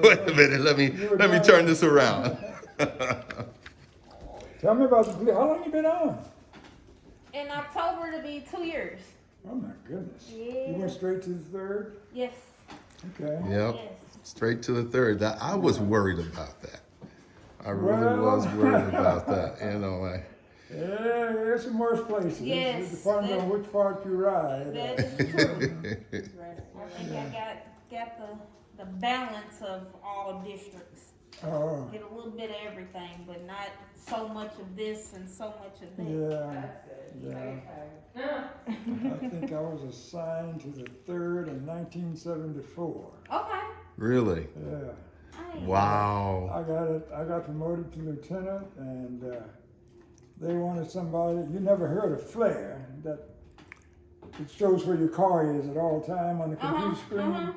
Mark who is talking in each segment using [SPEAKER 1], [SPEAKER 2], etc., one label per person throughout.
[SPEAKER 1] Wait a minute, let me turn this around.
[SPEAKER 2] Tell me about the police. How long you been on?
[SPEAKER 3] In October to be 2 years.
[SPEAKER 2] Oh my goodness.
[SPEAKER 3] Yeah.
[SPEAKER 2] You went straight to the third?
[SPEAKER 3] Yes.
[SPEAKER 2] Okay.
[SPEAKER 1] Yep,
[SPEAKER 3] Yes.
[SPEAKER 1] straight to the third. I was worried about that. I really
[SPEAKER 2] Well.
[SPEAKER 1] was worried about that,
[SPEAKER 2] Yeah, there's some worse places.
[SPEAKER 3] Yes,
[SPEAKER 2] It depends on which part you ride.
[SPEAKER 3] That is true. I think I got the balance of all districts.
[SPEAKER 2] Oh,
[SPEAKER 3] Get a little bit of everything, but not so much of this and so much of that.
[SPEAKER 2] yeah. I think I was assigned to the third in 1974.
[SPEAKER 3] Okay.
[SPEAKER 1] Really?
[SPEAKER 2] Yeah.
[SPEAKER 1] Wow.
[SPEAKER 2] I got promoted to lieutenant, and they wanted somebody. You never heard of flare? That it shows where your car is at all time on the computer screen.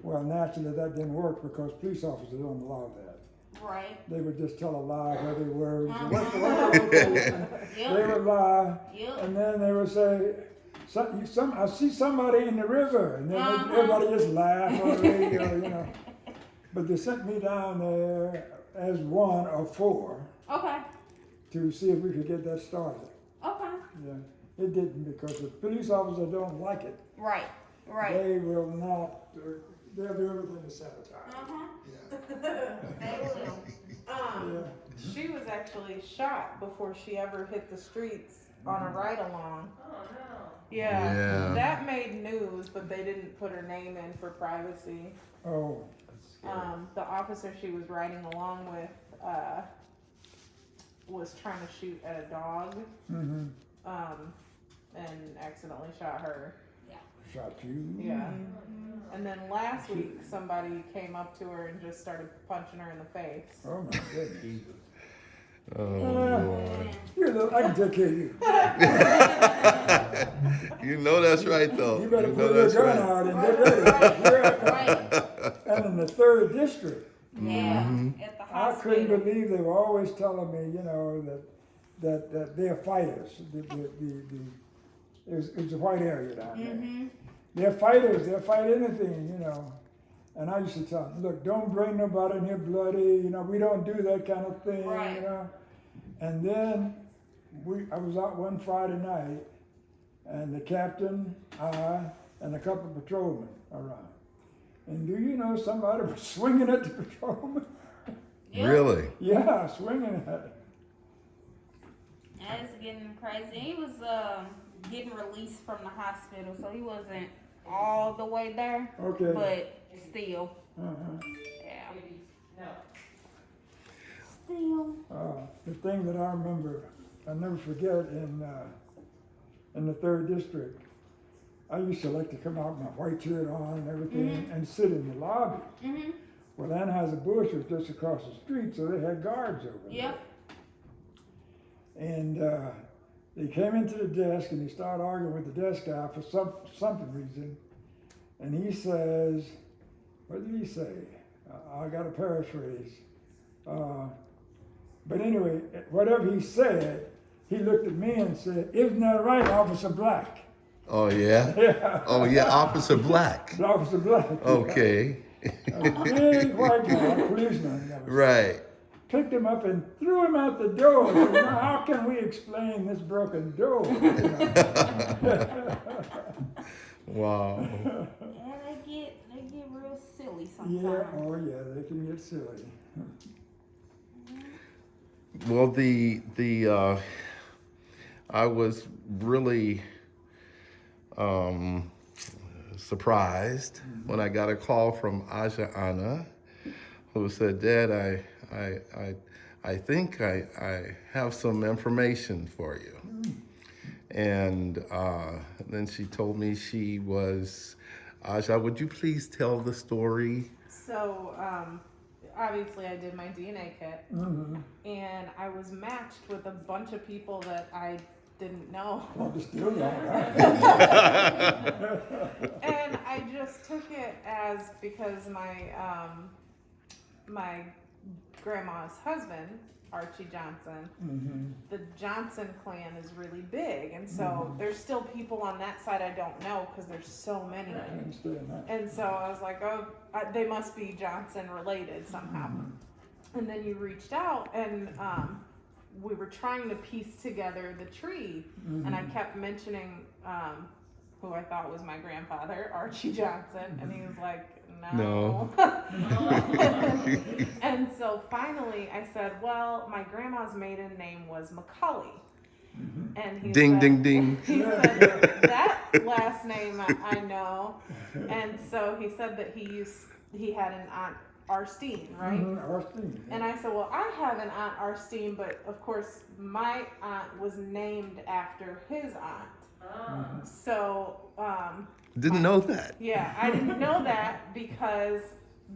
[SPEAKER 2] Well, naturally that didn't work because police officers don't allow that.
[SPEAKER 3] Right.
[SPEAKER 2] They would just tell a lie where they were. What's the location? They would lie, and then they would say, I see somebody in the river, and then everybody just laughed on the radio, But they sent me down there as one of four.
[SPEAKER 3] Okay.
[SPEAKER 2] To see if we could get that started.
[SPEAKER 3] Okay.
[SPEAKER 2] Yeah, it didn't because the police officers don't like it.
[SPEAKER 3] Right. Right.
[SPEAKER 2] They will not. They'll do everything to sabotage.
[SPEAKER 3] They will.
[SPEAKER 4] She was actually shot before she ever hit the streets on a ride along.
[SPEAKER 3] Oh no.
[SPEAKER 4] Yeah. That made news, but they didn't put her name in for privacy.
[SPEAKER 2] Oh.
[SPEAKER 4] The officer she was riding along with was trying to shoot at a dog, and accidentally shot her.
[SPEAKER 2] Shot you?
[SPEAKER 4] Yeah. And then last week, somebody came up to her and just started punching her in the face.
[SPEAKER 2] Oh my goodness.
[SPEAKER 1] Oh, Lord.
[SPEAKER 2] I can take care of you.
[SPEAKER 1] You know that's right, though.
[SPEAKER 2] You better
[SPEAKER 1] know
[SPEAKER 2] pull your
[SPEAKER 1] that's
[SPEAKER 2] gun
[SPEAKER 1] right.
[SPEAKER 2] out and get ready. And in the third district,
[SPEAKER 3] At the
[SPEAKER 2] I
[SPEAKER 3] hospital.
[SPEAKER 2] couldn't believe they were always telling me, that they're fighters. It's a white area down there. They're fighters. They'll fight anything, And I used to tell them, look, don't bring nobody in here bloody. We don't do that kind of thing.
[SPEAKER 3] Right.
[SPEAKER 2] And then I was out one Friday night, and the captain, I, and a couple of patrolmen around. And do you know somebody was swinging at the patrolman?
[SPEAKER 1] Really?
[SPEAKER 2] Yeah, swinging at it.
[SPEAKER 3] That's getting crazy. He was getting released from the hospital, so he wasn't all the way there.
[SPEAKER 2] Okay.
[SPEAKER 3] But still. Yeah. Still.
[SPEAKER 2] The thing that I remember, I'll never forget in the third district, I used to like to come out with my white shirt on and everything and sit in the lobby. Well, Anheuser-Busch was just across the street, so they had guards over there.
[SPEAKER 3] Yep.
[SPEAKER 2] And they came into the desk and he started arguing with the desk guy for something reason. And he says, what did he say? I got to paraphrase. But anyway, whatever he said, he looked at me and said, isn't that right, Officer Black?
[SPEAKER 1] Oh, yeah?
[SPEAKER 2] Yeah.
[SPEAKER 1] Oh, yeah, Officer Black.
[SPEAKER 2] Officer Black.
[SPEAKER 1] Okay.
[SPEAKER 2] A big white guy, a policeman.
[SPEAKER 1] Right.
[SPEAKER 2] Picked him up and threw him out the door. Said, how can we explain this broken door?
[SPEAKER 1] Wow.
[SPEAKER 3] Yeah, they get real silly sometimes.
[SPEAKER 2] Yeah, oh yeah, they can get silly.
[SPEAKER 1] Well, I was really surprised when I got a call from Aja Anna, who said, Dad, I think I have some information for you. And then she told me she was, Aja, would you please tell the story?
[SPEAKER 4] So, obviously I did my DNA kit, and I was matched with a bunch of people that I didn't know.
[SPEAKER 2] Well, just still don't.
[SPEAKER 4] And I just took it as because my grandma's husband, Archie Johnson, the Johnson clan is really big, and so there's still people on that side I don't know because there's so many.
[SPEAKER 2] I understand that.
[SPEAKER 4] And so I was like, oh, they must be Johnson related somehow. And then you reached out, and we were trying to piece together the tree, and I kept mentioning who I thought was my grandfather, Archie Johnson, and he was like, no. And so finally I said, well, my grandma's maiden name was Macaulay. And he
[SPEAKER 1] Ding,
[SPEAKER 4] said,
[SPEAKER 1] ding, ding.
[SPEAKER 4] He said, that last name I know. And so he said that he had an aunt Arstine, right?
[SPEAKER 2] Arstine.
[SPEAKER 4] And I said, well, I have an aunt Arstine, but of course my aunt was named after his aunt. So,
[SPEAKER 1] Didn't know that.
[SPEAKER 4] yeah, I didn't know that because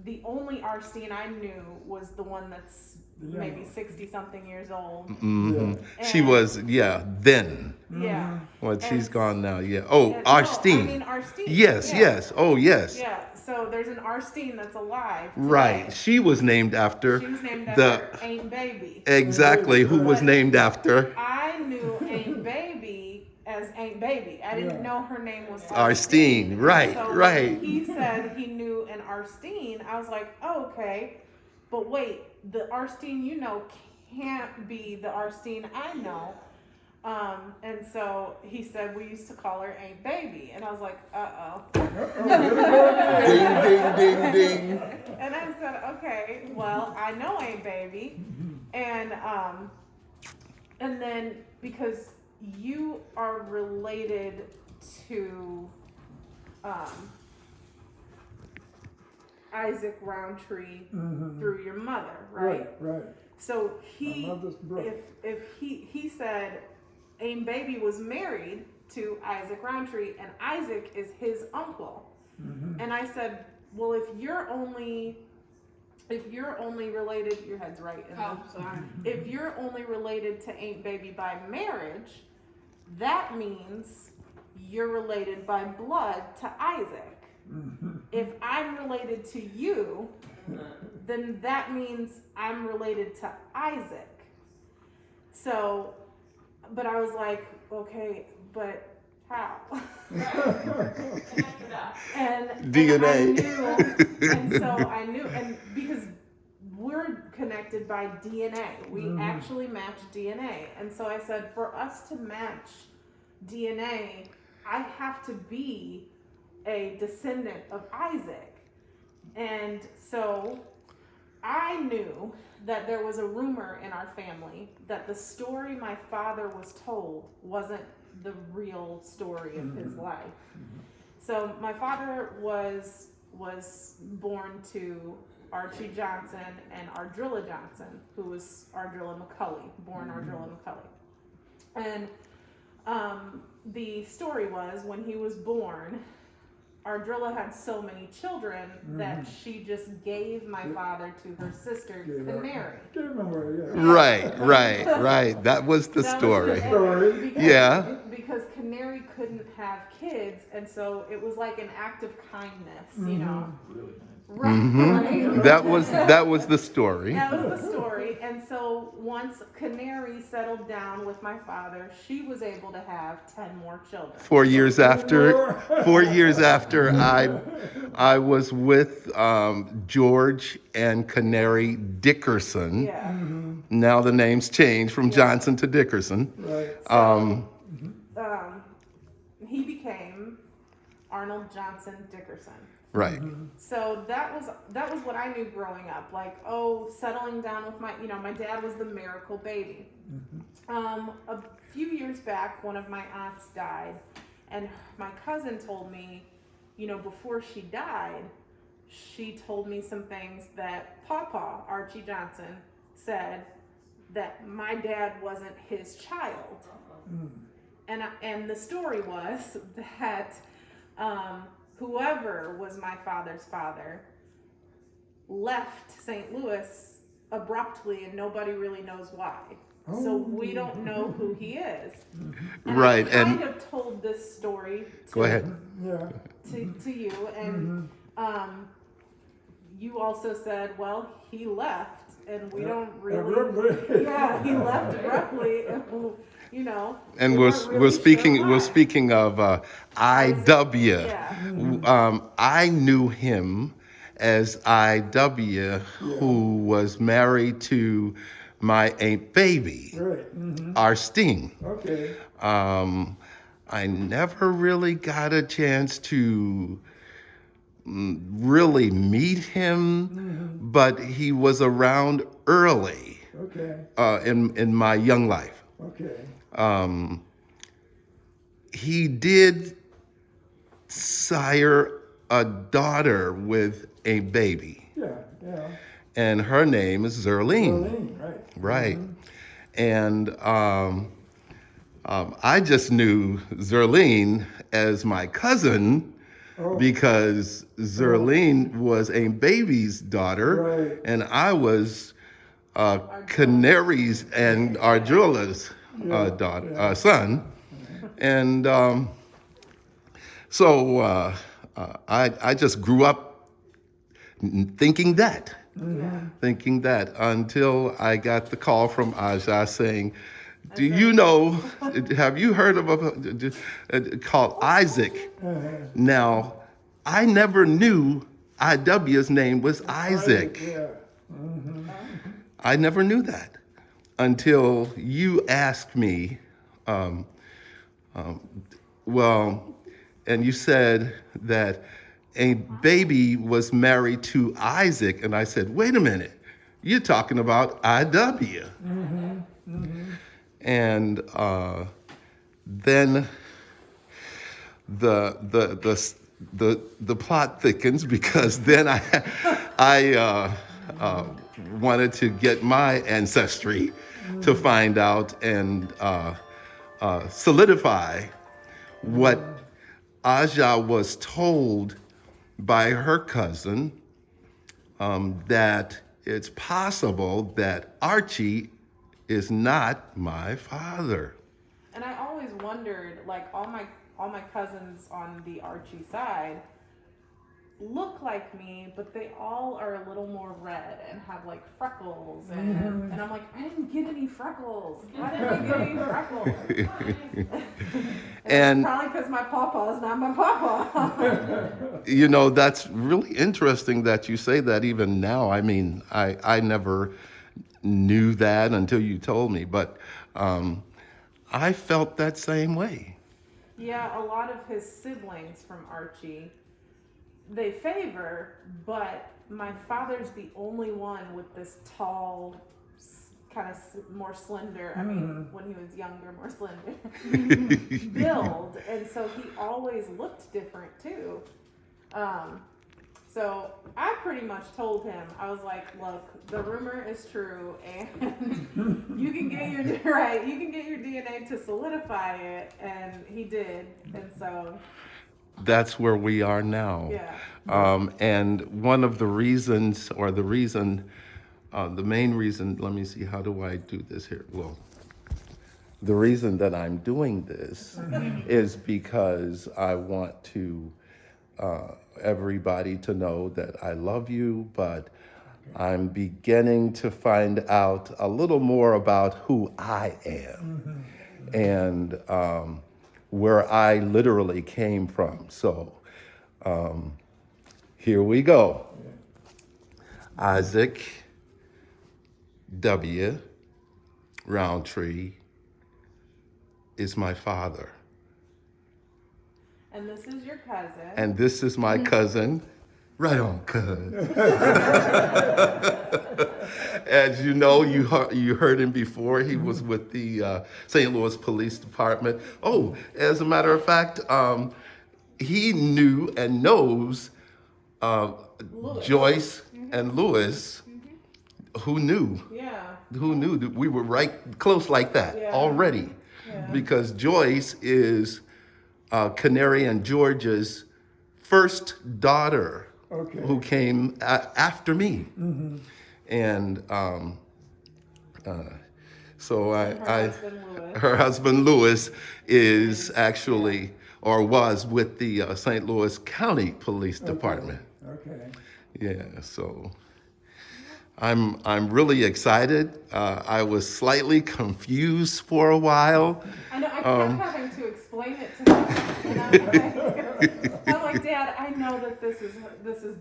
[SPEAKER 4] the only Arstine I knew was the one that's maybe 60-something years old.
[SPEAKER 1] She was, then.
[SPEAKER 4] Yeah.
[SPEAKER 1] Well, she's
[SPEAKER 4] And-
[SPEAKER 1] gone now, yeah. Oh,
[SPEAKER 4] and-
[SPEAKER 1] Arstine.
[SPEAKER 4] No, I mean Arstine.
[SPEAKER 1] Yes,
[SPEAKER 4] yeah.
[SPEAKER 1] yes. Oh, yes.
[SPEAKER 4] Yeah, so there's an Arstine that's alive today.
[SPEAKER 1] Right. She was named after
[SPEAKER 4] She was named
[SPEAKER 1] the
[SPEAKER 4] after Aunt Baby.
[SPEAKER 1] exactly who was named after
[SPEAKER 4] I knew Aunt Baby as Aunt Baby. I didn't know her name was
[SPEAKER 1] Arstine. Right,
[SPEAKER 4] So
[SPEAKER 1] right.
[SPEAKER 4] when he said he knew an Arstine, I was like, oh, okay. But wait, the Arstine you know can't be the Arstine I know. And so he said we used to call her Aunt Baby. And I was like, uh-oh.
[SPEAKER 1] Ding, ding, ding, ding.
[SPEAKER 4] And I said, okay, well, I know Aunt Baby. And then because you are related to Isaac Roundtree through your mother, right?
[SPEAKER 2] Right.
[SPEAKER 4] So
[SPEAKER 2] My mother's brother.
[SPEAKER 4] if he said Aunt Baby was married to Isaac Roundtree and Isaac is his uncle. And I said, well, if you're only related, your head's right.
[SPEAKER 3] Sorry.
[SPEAKER 4] If you're only related to Aunt Baby by marriage, that means you're related by blood to Isaac. If I'm related to you, then that means I'm related to Isaac. So, but I was like, okay, but how? and
[SPEAKER 1] DNA.
[SPEAKER 4] And so I knew, and because we're connected by DNA, we actually match DNA. And so I said, for us to match DNA, I have to be a descendant of Isaac. And so I knew that there was a rumor in our family that the story my father was told wasn't the real story of his life. So my father was born to Archie Johnson and Ardrilla Johnson, who was Ardrilla McCulley, born Ardrilla McCulley. And the story was when he was born, Ardrilla had so many children that she just gave my father to her sister, Canary.
[SPEAKER 1] Right. That was the
[SPEAKER 4] That was
[SPEAKER 1] story.
[SPEAKER 4] because,
[SPEAKER 1] Yeah.
[SPEAKER 4] Because Canary couldn't have kids, and so it was like an act of kindness, you know. Right.
[SPEAKER 1] That was the story.
[SPEAKER 4] That was the story. And so once Canary settled down with my father, she was able to have 10 more children.
[SPEAKER 1] 4 years after I was with George and Canary Dickerson.
[SPEAKER 4] Yeah.
[SPEAKER 1] Now the name's changed from Johnson to Dickerson.
[SPEAKER 2] Right.
[SPEAKER 4] He became Arnold Johnson Dickerson.
[SPEAKER 1] Right.
[SPEAKER 4] So that was what I knew growing up. Like, settling down with my dad was the miracle baby. A few years back, one of my aunts died, and my cousin told me, before she died, she told me some things that Papa, Archie Johnson, said that my dad wasn't his child. And the story was that whoever was my father's father left St. Louis abruptly, and nobody really knows why. So we don't know who he is. And
[SPEAKER 1] Right,
[SPEAKER 4] I
[SPEAKER 1] and-
[SPEAKER 4] kind of told this story
[SPEAKER 1] Go ahead.
[SPEAKER 2] Yeah.
[SPEAKER 4] to you, and you also said, well, he left, and we don't really.
[SPEAKER 2] Abruptly.
[SPEAKER 4] Yeah, he left abruptly, and you know.
[SPEAKER 1] And
[SPEAKER 4] we
[SPEAKER 1] we're
[SPEAKER 4] weren't really
[SPEAKER 1] we're speaking
[SPEAKER 4] sure
[SPEAKER 1] we're
[SPEAKER 4] why.
[SPEAKER 1] speaking of IW.
[SPEAKER 4] Yeah.
[SPEAKER 1] I knew him as IW, who was married to my Aunt Baby,
[SPEAKER 2] Right. Mm-hmm.
[SPEAKER 1] Arstine.
[SPEAKER 2] Okay.
[SPEAKER 1] I never really got a chance to really meet him, but he was around early
[SPEAKER 2] Okay.
[SPEAKER 1] in my young life.
[SPEAKER 2] Okay.
[SPEAKER 1] He did sire a daughter with a baby,
[SPEAKER 2] Yeah. Yeah.
[SPEAKER 1] and her name is Zerlene.
[SPEAKER 2] Berlin. Right.
[SPEAKER 1] Right. And I just knew Zerlene as my cousin because Zerlene was a baby's daughter,
[SPEAKER 2] Right.
[SPEAKER 1] and I was Canary's and Arjula's daughter, son. And so I just grew up thinking that. Thinking that until I got the call from Aja saying, do you know, have you heard of a called Isaac? Now, I never knew IW's name was Isaac.
[SPEAKER 2] Yeah.
[SPEAKER 1] I never knew that until you asked me, well, and you said that a baby was married to Isaac. And I said, wait a minute, you're talking about IW. And then the plot thickens because then I wanted to get my ancestry to find out and solidify what Aja was told by her cousin, that it's possible that Archie is not my father.
[SPEAKER 4] And I always wondered, like all my cousins on the Archie side look like me, but they all are a little more red and have like freckles, and I'm like, I didn't get any freckles. Why didn't I get any freckles?
[SPEAKER 1] And
[SPEAKER 4] it's probably because my papa is not my papa.
[SPEAKER 1] you know, that's really interesting that you say that even now. I mean, I never knew that until you told me, but I felt that same way.
[SPEAKER 4] Yeah, a lot of his siblings from Archie, they favor, but my father's the only one with this tall, kind of more slender, I mean, when he was younger, more slender, build. And so he always looked different too. So I pretty much told him, I was like, look, the rumor is true, and you can get your you can get your DNA to solidify it, and he did, and so
[SPEAKER 1] That's where we are now.
[SPEAKER 4] yeah.
[SPEAKER 1] And one of the reasons, or the main reason, let me see, how do I do this here? Well, the reason that I'm doing this is because I want to everybody to know that I love you, but I'm beginning to find out a little more about who I am and where I literally came from. So here we go. Isaac W. Roundtree is my father.
[SPEAKER 4] And this is your cousin.
[SPEAKER 1] And this is my cousin. Right on, cuz. As you know, you heard him before. He was with the St. Louis Police Department. Oh, as a matter of fact, he knew and knows Joyce and Lewis. Who knew?
[SPEAKER 4] Yeah.
[SPEAKER 1] Who knew that we were right close like that already?
[SPEAKER 4] Yeah.
[SPEAKER 1] Because Joyce is Canary and George's first daughter, who came after me, and so her husband Lewis is actually, or was, with the St. Louis County Police Department.
[SPEAKER 2] Okay.
[SPEAKER 1] Yeah, so I'm really excited. I was slightly confused for a while.
[SPEAKER 4] I know, I kept having to explain it to him. And I'm like, Dad, I know that this is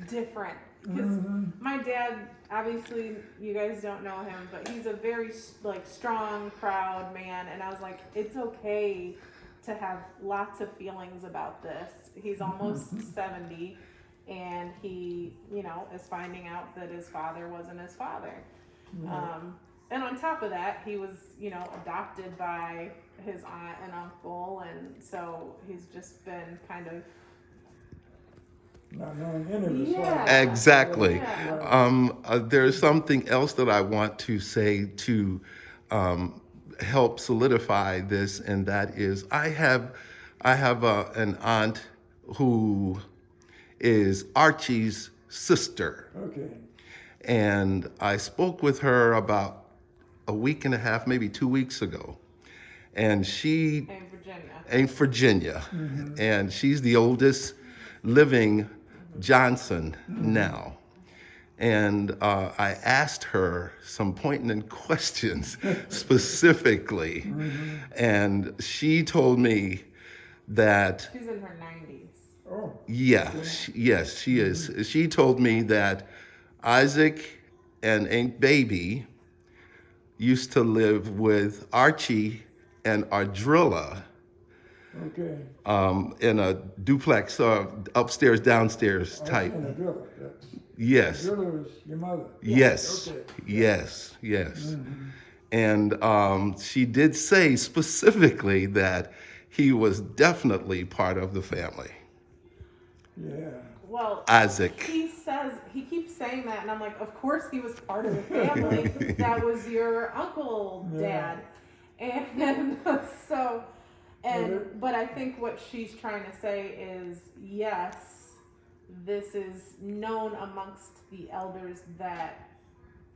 [SPEAKER 4] different. Because my dad, obviously, you guys don't know him, but he's a very like strong, proud man. And I was like, it's okay to have lots of feelings about this. He's almost 70, and he, is finding out that his father wasn't his father. And on top of that, he was, adopted by his aunt and uncle, and so he's just been kind of
[SPEAKER 2] not knowing any of the
[SPEAKER 4] Yeah.
[SPEAKER 1] Exactly.
[SPEAKER 4] Yeah.
[SPEAKER 1] There's something else that I want to say to help solidify this, and that is I have an aunt who is Archie's sister,
[SPEAKER 2] Okay.
[SPEAKER 1] and I spoke with her about a week and a half, maybe 2 weeks ago, and she
[SPEAKER 4] in Virginia.
[SPEAKER 1] in Virginia, and she's the oldest living Johnson now. And I asked her some poignant questions specifically, and she told me that
[SPEAKER 4] She's in her 90s.
[SPEAKER 2] Oh.
[SPEAKER 1] yes, she is. She told me that Isaac and Aunt Baby used to live with Archie and Ardrilla
[SPEAKER 2] Okay.
[SPEAKER 1] in a duplex, upstairs, downstairs type.
[SPEAKER 2] And a driller. That's,
[SPEAKER 1] Yes,
[SPEAKER 2] driller was your mother.
[SPEAKER 1] yes,
[SPEAKER 2] Okay.
[SPEAKER 1] yes. And she did say specifically that he was definitely part of the family.
[SPEAKER 2] Yeah.
[SPEAKER 4] Well,
[SPEAKER 1] Isaac.
[SPEAKER 4] he keeps saying that, and I'm like, of course he was part of the family. That was your uncle, Dad. And so, but I think what she's trying to say is, yes, this is known amongst the elders that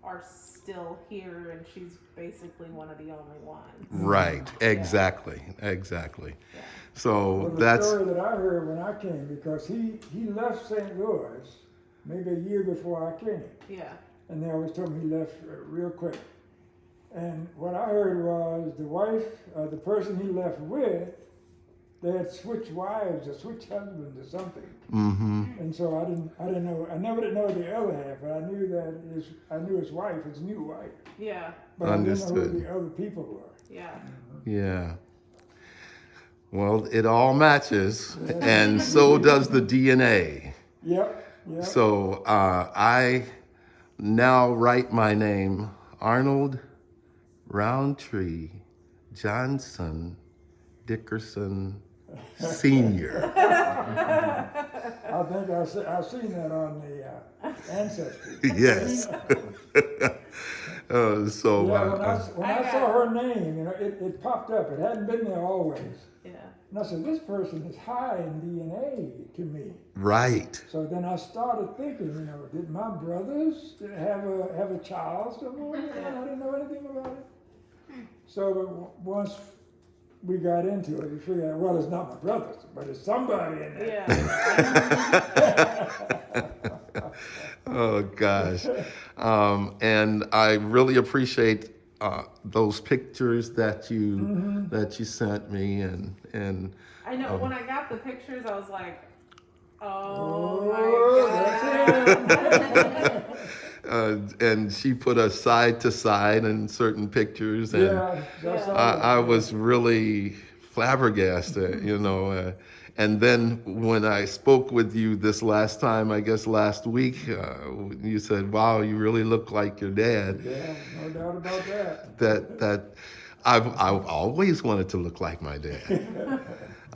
[SPEAKER 4] are still here, and she's basically one of the only ones.
[SPEAKER 1] Right, exactly.
[SPEAKER 4] Yeah.
[SPEAKER 1] So
[SPEAKER 2] Well, the
[SPEAKER 1] that's
[SPEAKER 2] story that I heard when I came, because he left St. Louis maybe a year before I came.
[SPEAKER 4] Yeah.
[SPEAKER 2] And they always told me he left real quick. And what I heard was the wife, the person he left with, they had switched wives or switched husbands or something. And so I didn't know. I never didn't know the other half, but I knew that I knew his wife, his new wife.
[SPEAKER 4] Yeah.
[SPEAKER 2] But I didn't know
[SPEAKER 1] Understood.
[SPEAKER 2] who the other people were.
[SPEAKER 4] Yeah.
[SPEAKER 1] Yeah. Well, it all matches, and so does the DNA.
[SPEAKER 2] Yep.
[SPEAKER 1] So I now write my name Arnold Roundtree Johnson Dickerson Senior.
[SPEAKER 2] I think I've seen that on the Ancestry.
[SPEAKER 1] Yes. So
[SPEAKER 2] When I saw her name, it popped up. It hadn't been there always.
[SPEAKER 4] Yeah.
[SPEAKER 2] And I said, this person is high in DNA to me.
[SPEAKER 1] right.
[SPEAKER 2] So then I started thinking, did my brothers have a child somewhere? And I didn't know anything about it. So once we got into it, we figured out, well, it's not my brothers, but it's somebody in there.
[SPEAKER 4] Yeah.
[SPEAKER 1] Oh gosh. And I really appreciate those pictures that you sent me, and
[SPEAKER 4] I know, when I got the pictures, I was like, oh
[SPEAKER 2] Oh,
[SPEAKER 4] my God.
[SPEAKER 1] and she put us side to side in certain pictures, and
[SPEAKER 2] That's
[SPEAKER 1] I was really flabbergasted, and then when I spoke with you this last time, I guess last week, you said, "Wow, you really look like your dad."
[SPEAKER 2] Yeah, no doubt about that.
[SPEAKER 1] That I've always wanted to look like my dad.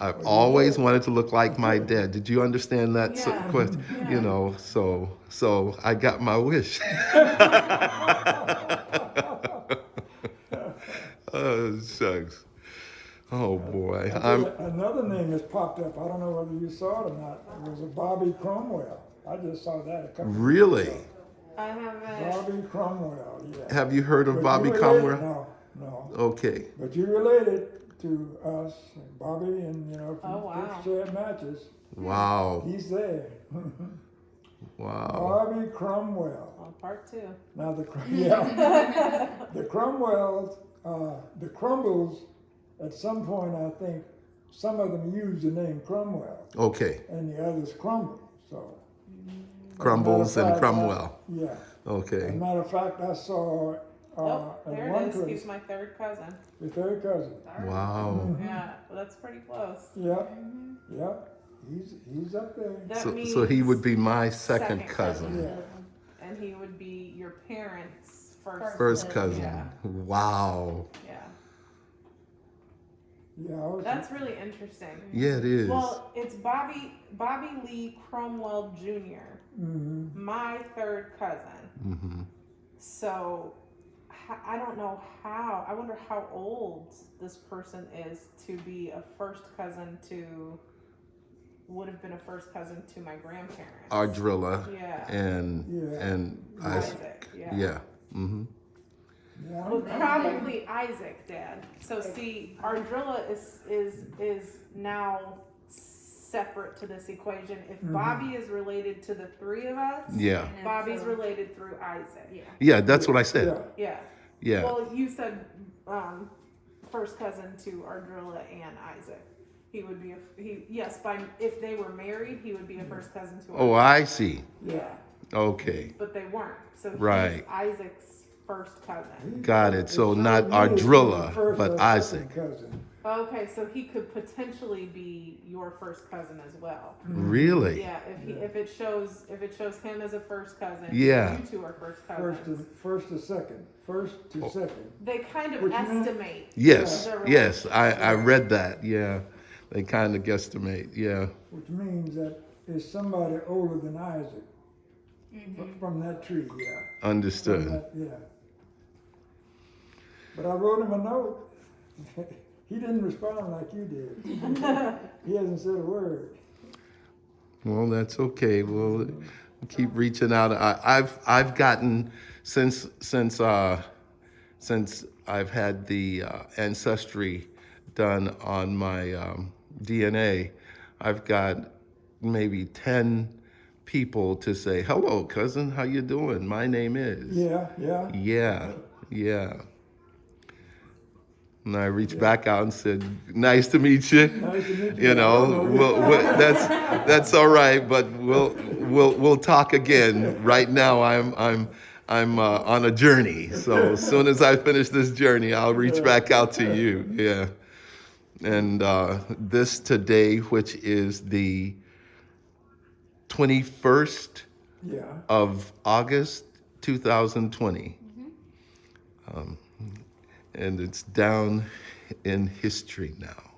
[SPEAKER 1] I've always wanted to look like my dad. Did you understand that
[SPEAKER 4] Yeah.
[SPEAKER 1] question?
[SPEAKER 4] Yeah.
[SPEAKER 1] So I got my wish. Oh, shucks. Oh boy.
[SPEAKER 2] Another name has popped up. I don't know whether you saw it or not. It was a Bobby Cromwell. I just saw that a couple
[SPEAKER 1] Really?
[SPEAKER 2] of weeks ago.
[SPEAKER 4] I haven't.
[SPEAKER 2] Bobby Cromwell, yeah.
[SPEAKER 1] Have you heard of
[SPEAKER 2] But
[SPEAKER 1] Bobby
[SPEAKER 2] you related-
[SPEAKER 1] Cromwell?
[SPEAKER 2] No.
[SPEAKER 1] Okay.
[SPEAKER 2] But you related to us, Bobby, and from
[SPEAKER 4] Oh, wow.
[SPEAKER 2] Shared Matches.
[SPEAKER 1] Wow.
[SPEAKER 2] He's there.
[SPEAKER 1] Wow.
[SPEAKER 2] Bobby Cromwell.
[SPEAKER 4] part two.
[SPEAKER 2] Now yeah, the Cromwells, the Crumbles, at some point I think some of them used the name Cromwell
[SPEAKER 1] Okay.
[SPEAKER 2] and the others Crumble. So
[SPEAKER 1] Crumbles
[SPEAKER 2] as a matter
[SPEAKER 1] and
[SPEAKER 2] of fact,
[SPEAKER 1] Cromwell.
[SPEAKER 2] Yeah. As a
[SPEAKER 1] Okay.
[SPEAKER 2] matter of fact, I saw
[SPEAKER 4] Oh,
[SPEAKER 2] at
[SPEAKER 4] there
[SPEAKER 2] one
[SPEAKER 4] it is.
[SPEAKER 2] place
[SPEAKER 4] He's my third cousin.
[SPEAKER 2] your third cousin.
[SPEAKER 1] Wow.
[SPEAKER 4] Yeah, well, that's pretty close.
[SPEAKER 2] Yep. Yep. He's up there.
[SPEAKER 4] That
[SPEAKER 1] So he
[SPEAKER 4] means
[SPEAKER 1] would be my second cousin.
[SPEAKER 2] Yeah.
[SPEAKER 4] and he would be your parents' first.
[SPEAKER 1] First cousin.
[SPEAKER 4] Yeah.
[SPEAKER 1] Wow.
[SPEAKER 4] Yeah,
[SPEAKER 2] Yeah. I was,
[SPEAKER 4] that's really interesting.
[SPEAKER 1] Yeah, it is.
[SPEAKER 4] Well, it's Bobby Lee Cromwell Jr.,
[SPEAKER 2] mhm.
[SPEAKER 4] my third cousin.
[SPEAKER 1] Mm-hmm.
[SPEAKER 4] So I don't know how. I wonder how old this person is to be a first cousin to. Would have been a first cousin to my grandparents.
[SPEAKER 1] Ardrilla
[SPEAKER 4] Yeah.
[SPEAKER 1] and
[SPEAKER 4] Isaac. Yeah.
[SPEAKER 1] Yeah. Mm-hmm.
[SPEAKER 2] Yeah.
[SPEAKER 4] Well, probably Isaac, Dad. So see, Ardrilla is now separate to this equation. If Bobby is related to the three of us,
[SPEAKER 1] Yeah.
[SPEAKER 4] Bobby's related through Isaac.
[SPEAKER 3] Yeah.
[SPEAKER 1] Yeah, that's what I said.
[SPEAKER 2] Yeah.
[SPEAKER 4] Yeah.
[SPEAKER 1] Yeah.
[SPEAKER 4] Well, you said first cousin to Ardrilla and Isaac. He would be if they were married, he would be a first cousin to
[SPEAKER 1] Oh,
[SPEAKER 4] Ardrilla.
[SPEAKER 1] I see.
[SPEAKER 2] Yeah.
[SPEAKER 1] Okay.
[SPEAKER 4] But they weren't. So
[SPEAKER 1] Right.
[SPEAKER 4] he's Isaac's first cousin.
[SPEAKER 1] Got it. So
[SPEAKER 2] It's
[SPEAKER 1] not
[SPEAKER 2] really
[SPEAKER 1] Ardrilla,
[SPEAKER 2] first
[SPEAKER 1] but
[SPEAKER 2] or
[SPEAKER 1] Isaac.
[SPEAKER 2] second cousin.
[SPEAKER 4] Okay, so he could potentially be your first cousin as well.
[SPEAKER 1] Really?
[SPEAKER 4] Yeah, if it shows him as a first cousin,
[SPEAKER 1] Yeah.
[SPEAKER 4] you two are first cousins.
[SPEAKER 2] First to second. First to second.
[SPEAKER 4] They kind of
[SPEAKER 2] Which means-
[SPEAKER 4] estimate.
[SPEAKER 1] Yes.
[SPEAKER 4] the
[SPEAKER 1] Yes. I
[SPEAKER 4] relationship.
[SPEAKER 1] read that. Yeah. They kind of guesstimate. Yeah.
[SPEAKER 2] Which means that it's somebody older than Isaac from that tree. Yeah. From
[SPEAKER 1] Understood.
[SPEAKER 2] that, yeah. But I wrote him a note. He didn't respond like you did. He hasn't said a word.
[SPEAKER 1] Well, that's okay. We'll keep reaching out. I've gotten since I've had the ancestry done on my DNA, I've got maybe 10 people to say, "Hello, cousin. How you doing? My name is."
[SPEAKER 2] Yeah.
[SPEAKER 1] Yeah. And I reached back out and said, "Nice to meet you."
[SPEAKER 2] Nice to meet you.
[SPEAKER 1] You know, that's all right, but we'll talk again. Right now, I'm on a journey. So as soon as I finish this journey, I'll reach back out to you. Yeah. And this today, which is the 21st
[SPEAKER 2] Yeah.
[SPEAKER 1] of August, 2020. And it's down in history now.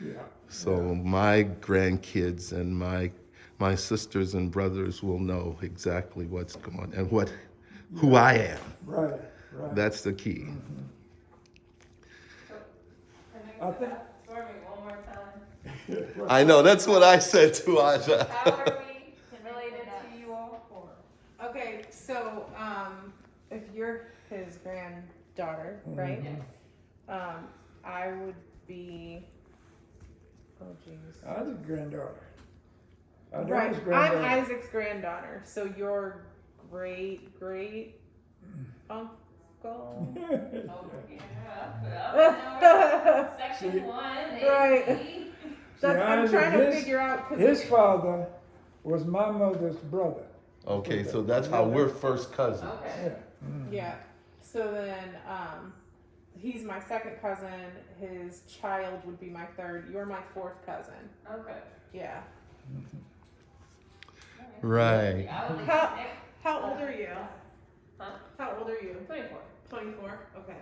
[SPEAKER 2] Yeah.
[SPEAKER 1] So my grandkids and my sisters and brothers will know exactly what's going on and who I am.
[SPEAKER 2] Right.
[SPEAKER 1] That's the key.
[SPEAKER 2] I think.
[SPEAKER 5] For me one more time.
[SPEAKER 1] I know, that's what I said to Aja.
[SPEAKER 5] How are we related to you all?
[SPEAKER 4] Okay, so if you're his granddaughter, right? I would be. Oh jeez.
[SPEAKER 2] Isaac's granddaughter.
[SPEAKER 4] Right,
[SPEAKER 2] Adele's
[SPEAKER 4] I'm
[SPEAKER 2] granddaughter.
[SPEAKER 4] Isaac's granddaughter, so your great uncle.
[SPEAKER 5] Oh, yeah. Section 1,
[SPEAKER 4] Right.
[SPEAKER 5] AMG.
[SPEAKER 4] That's, I'm
[SPEAKER 2] Isaac,
[SPEAKER 4] trying to
[SPEAKER 2] his-
[SPEAKER 4] figure out
[SPEAKER 2] His father was my mother's brother.
[SPEAKER 1] Okay, so that's how we're first cousins.
[SPEAKER 5] Okay.
[SPEAKER 2] Yeah.
[SPEAKER 4] yeah. So then, he's my second cousin. His child would be my third. You're my fourth cousin.
[SPEAKER 5] Okay.
[SPEAKER 4] Yeah.
[SPEAKER 1] Right.
[SPEAKER 4] How old are you?
[SPEAKER 5] Huh?
[SPEAKER 4] How old are you?
[SPEAKER 5] 24.
[SPEAKER 4] 24. Okay.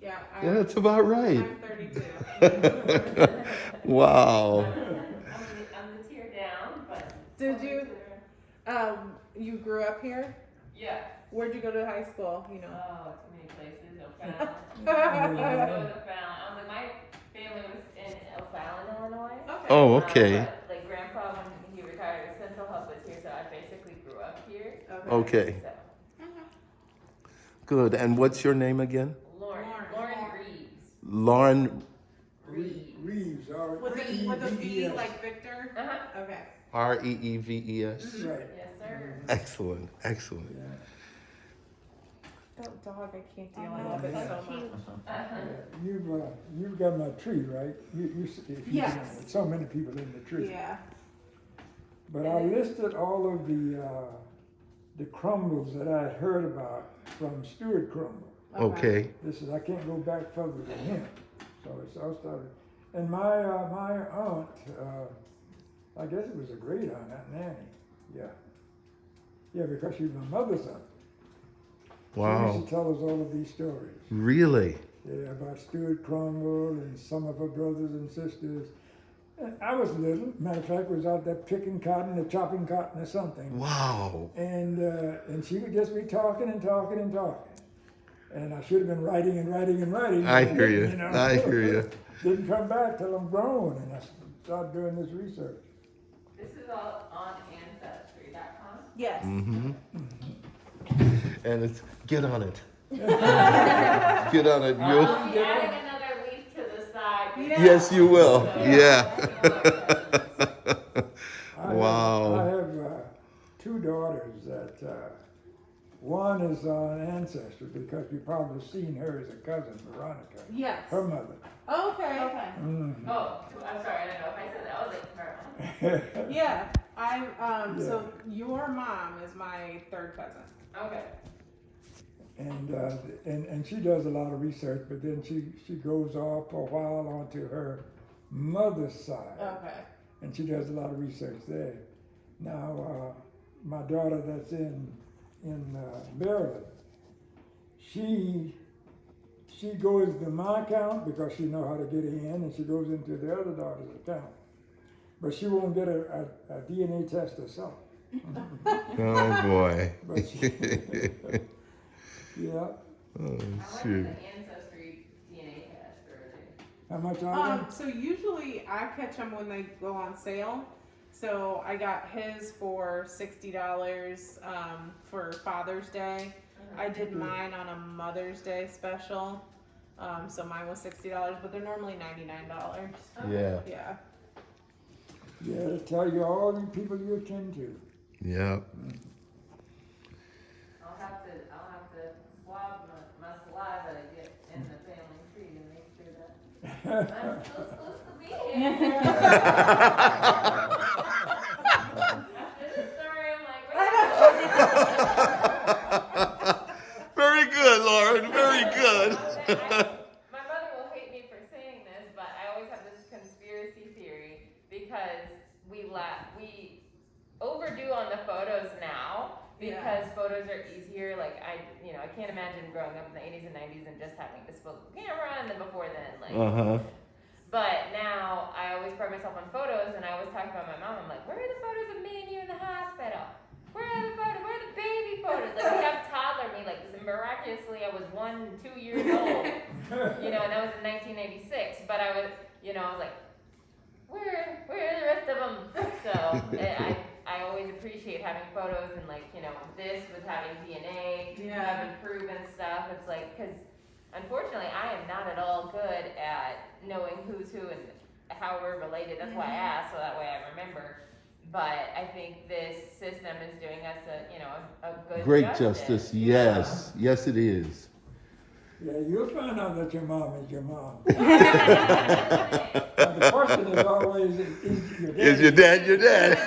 [SPEAKER 4] Yeah.
[SPEAKER 1] Yeah, that's about right.
[SPEAKER 4] I'm 32.
[SPEAKER 1] Wow.
[SPEAKER 5] I'm the tear down, but.
[SPEAKER 4] Did you? You grew up here?
[SPEAKER 5] Yeah.
[SPEAKER 4] Where'd you go to high school? You know.
[SPEAKER 5] Oh, too many places. O'Fallon. My family was in O'Fallon, Illinois.
[SPEAKER 4] Okay.
[SPEAKER 1] Oh, okay.
[SPEAKER 5] But, like grandpa, when he retired, Central Hub was here, so I basically grew up here.
[SPEAKER 1] Okay.
[SPEAKER 5] So,
[SPEAKER 1] Good. And what's your name again?
[SPEAKER 5] Lauren Reeves.
[SPEAKER 1] Lauren
[SPEAKER 2] Reeves. Or
[SPEAKER 4] With a V
[SPEAKER 2] Reeves.
[SPEAKER 4] like Victor.
[SPEAKER 5] Uh-huh.
[SPEAKER 4] Okay.
[SPEAKER 1] Reeves.
[SPEAKER 2] Right.
[SPEAKER 5] Yes, sir.
[SPEAKER 1] Excellent.
[SPEAKER 2] Yeah.
[SPEAKER 4] that dog, I can't
[SPEAKER 3] I
[SPEAKER 4] deal. I
[SPEAKER 3] know,
[SPEAKER 4] love it
[SPEAKER 3] it's
[SPEAKER 4] so
[SPEAKER 3] so cute.
[SPEAKER 4] much.
[SPEAKER 2] You've got my tree, right?
[SPEAKER 4] Yes.
[SPEAKER 2] So many people in the tree.
[SPEAKER 4] Yeah.
[SPEAKER 2] But I listed all of the crumbles that I had heard about from Stuart Crumble.
[SPEAKER 1] Okay.
[SPEAKER 2] This is, I can't go back further than him. So it's all started. And my aunt, I guess it was a great aunt, Aunt Nanny. Yeah. Yeah, because she was my mother's aunt. She
[SPEAKER 1] Wow.
[SPEAKER 2] used to tell us all of these stories.
[SPEAKER 1] Really?
[SPEAKER 2] Yeah, about Stuart Crumble and some of her brothers and sisters. And I was little. Matter of fact, was out there picking cotton or chopping cotton or something.
[SPEAKER 1] Wow.
[SPEAKER 2] And she would just be talking and talking and talking. And I should have been writing and writing and writing.
[SPEAKER 1] I
[SPEAKER 2] but
[SPEAKER 1] hear you.
[SPEAKER 2] know,
[SPEAKER 1] I hear you.
[SPEAKER 2] Didn't come back till I'm grown, and I started doing this research.
[SPEAKER 5] This is all on Ancestry.com.
[SPEAKER 4] Yes.
[SPEAKER 1] Mm-hmm. And it's get on it. Get on it. You'll,
[SPEAKER 5] I'll be adding another leaf to the side.
[SPEAKER 4] Yeah.
[SPEAKER 1] yes, you will. Yeah.
[SPEAKER 2] I
[SPEAKER 1] Wow.
[SPEAKER 2] have two daughters that one is on Ancestry because you've probably seen her as a cousin, Veronica,
[SPEAKER 4] Yes.
[SPEAKER 2] her mother.
[SPEAKER 4] Okay.
[SPEAKER 3] Okay.
[SPEAKER 2] Mhm.
[SPEAKER 5] Oh, I'm sorry, I don't know if I said that. I was like, never mind.
[SPEAKER 4] Yeah. I'm so
[SPEAKER 2] Yeah.
[SPEAKER 4] your mom is my third cousin.
[SPEAKER 5] Okay.
[SPEAKER 2] And she does a lot of research, but then she goes off for a while onto her mother's side.
[SPEAKER 4] Okay.
[SPEAKER 2] And she does a lot of research there. Now, my daughter that's in Maryland, she goes to my account because she know how to get in, and she goes into the other daughter's account. But she won't get a DNA test herself.
[SPEAKER 1] Oh boy.
[SPEAKER 2] But she, yeah.
[SPEAKER 1] Oh
[SPEAKER 5] How much is
[SPEAKER 1] shoot.
[SPEAKER 5] the Ancestry DNA test? Or
[SPEAKER 2] How much are they?
[SPEAKER 4] So usually I catch them when they go on sale. So I got his for $60 for Father's Day. I did mine on a Mother's Day special. So mine was $60, but they're normally $99.
[SPEAKER 1] Yeah.
[SPEAKER 4] Yeah.
[SPEAKER 2] Yeah, to tell you all the people you attend to.
[SPEAKER 1] Yeah.
[SPEAKER 5] I'll have to swab my saliva to get in the family tree to make sure that I'm still supposed to be here. After this story, I'm like, wait.
[SPEAKER 1] Very good, Lauren. Very good.
[SPEAKER 5] My mother will hate me for saying this, but I always have this conspiracy theory because we overdo on the photos now because photos are easier. Like I can't imagine growing up in the 80s and 90s and just having a disposable camera, and then before then, like. But now I always pride myself on photos, and I always talk about my mom. I'm like, where are the photos of me and you in the hospital? Where are the photos? Where are the baby photos? Like we have toddler me. Like miraculously, I was 1 and 2 years old. And that was in 1986. But I was like, where are the rest of them? So I always appreciate having photos, and this with having DNA, having proven stuff. It's like, because unfortunately I am not at all good at knowing who's who and how we're related. That's why I asked, so that way I remember. But I think this system is doing us a good
[SPEAKER 1] Great justice. Yes. Yes, it is.
[SPEAKER 2] Yeah, you'll find out that your mom is your mom. Now, the question is always, is your dad?
[SPEAKER 1] Is your dad?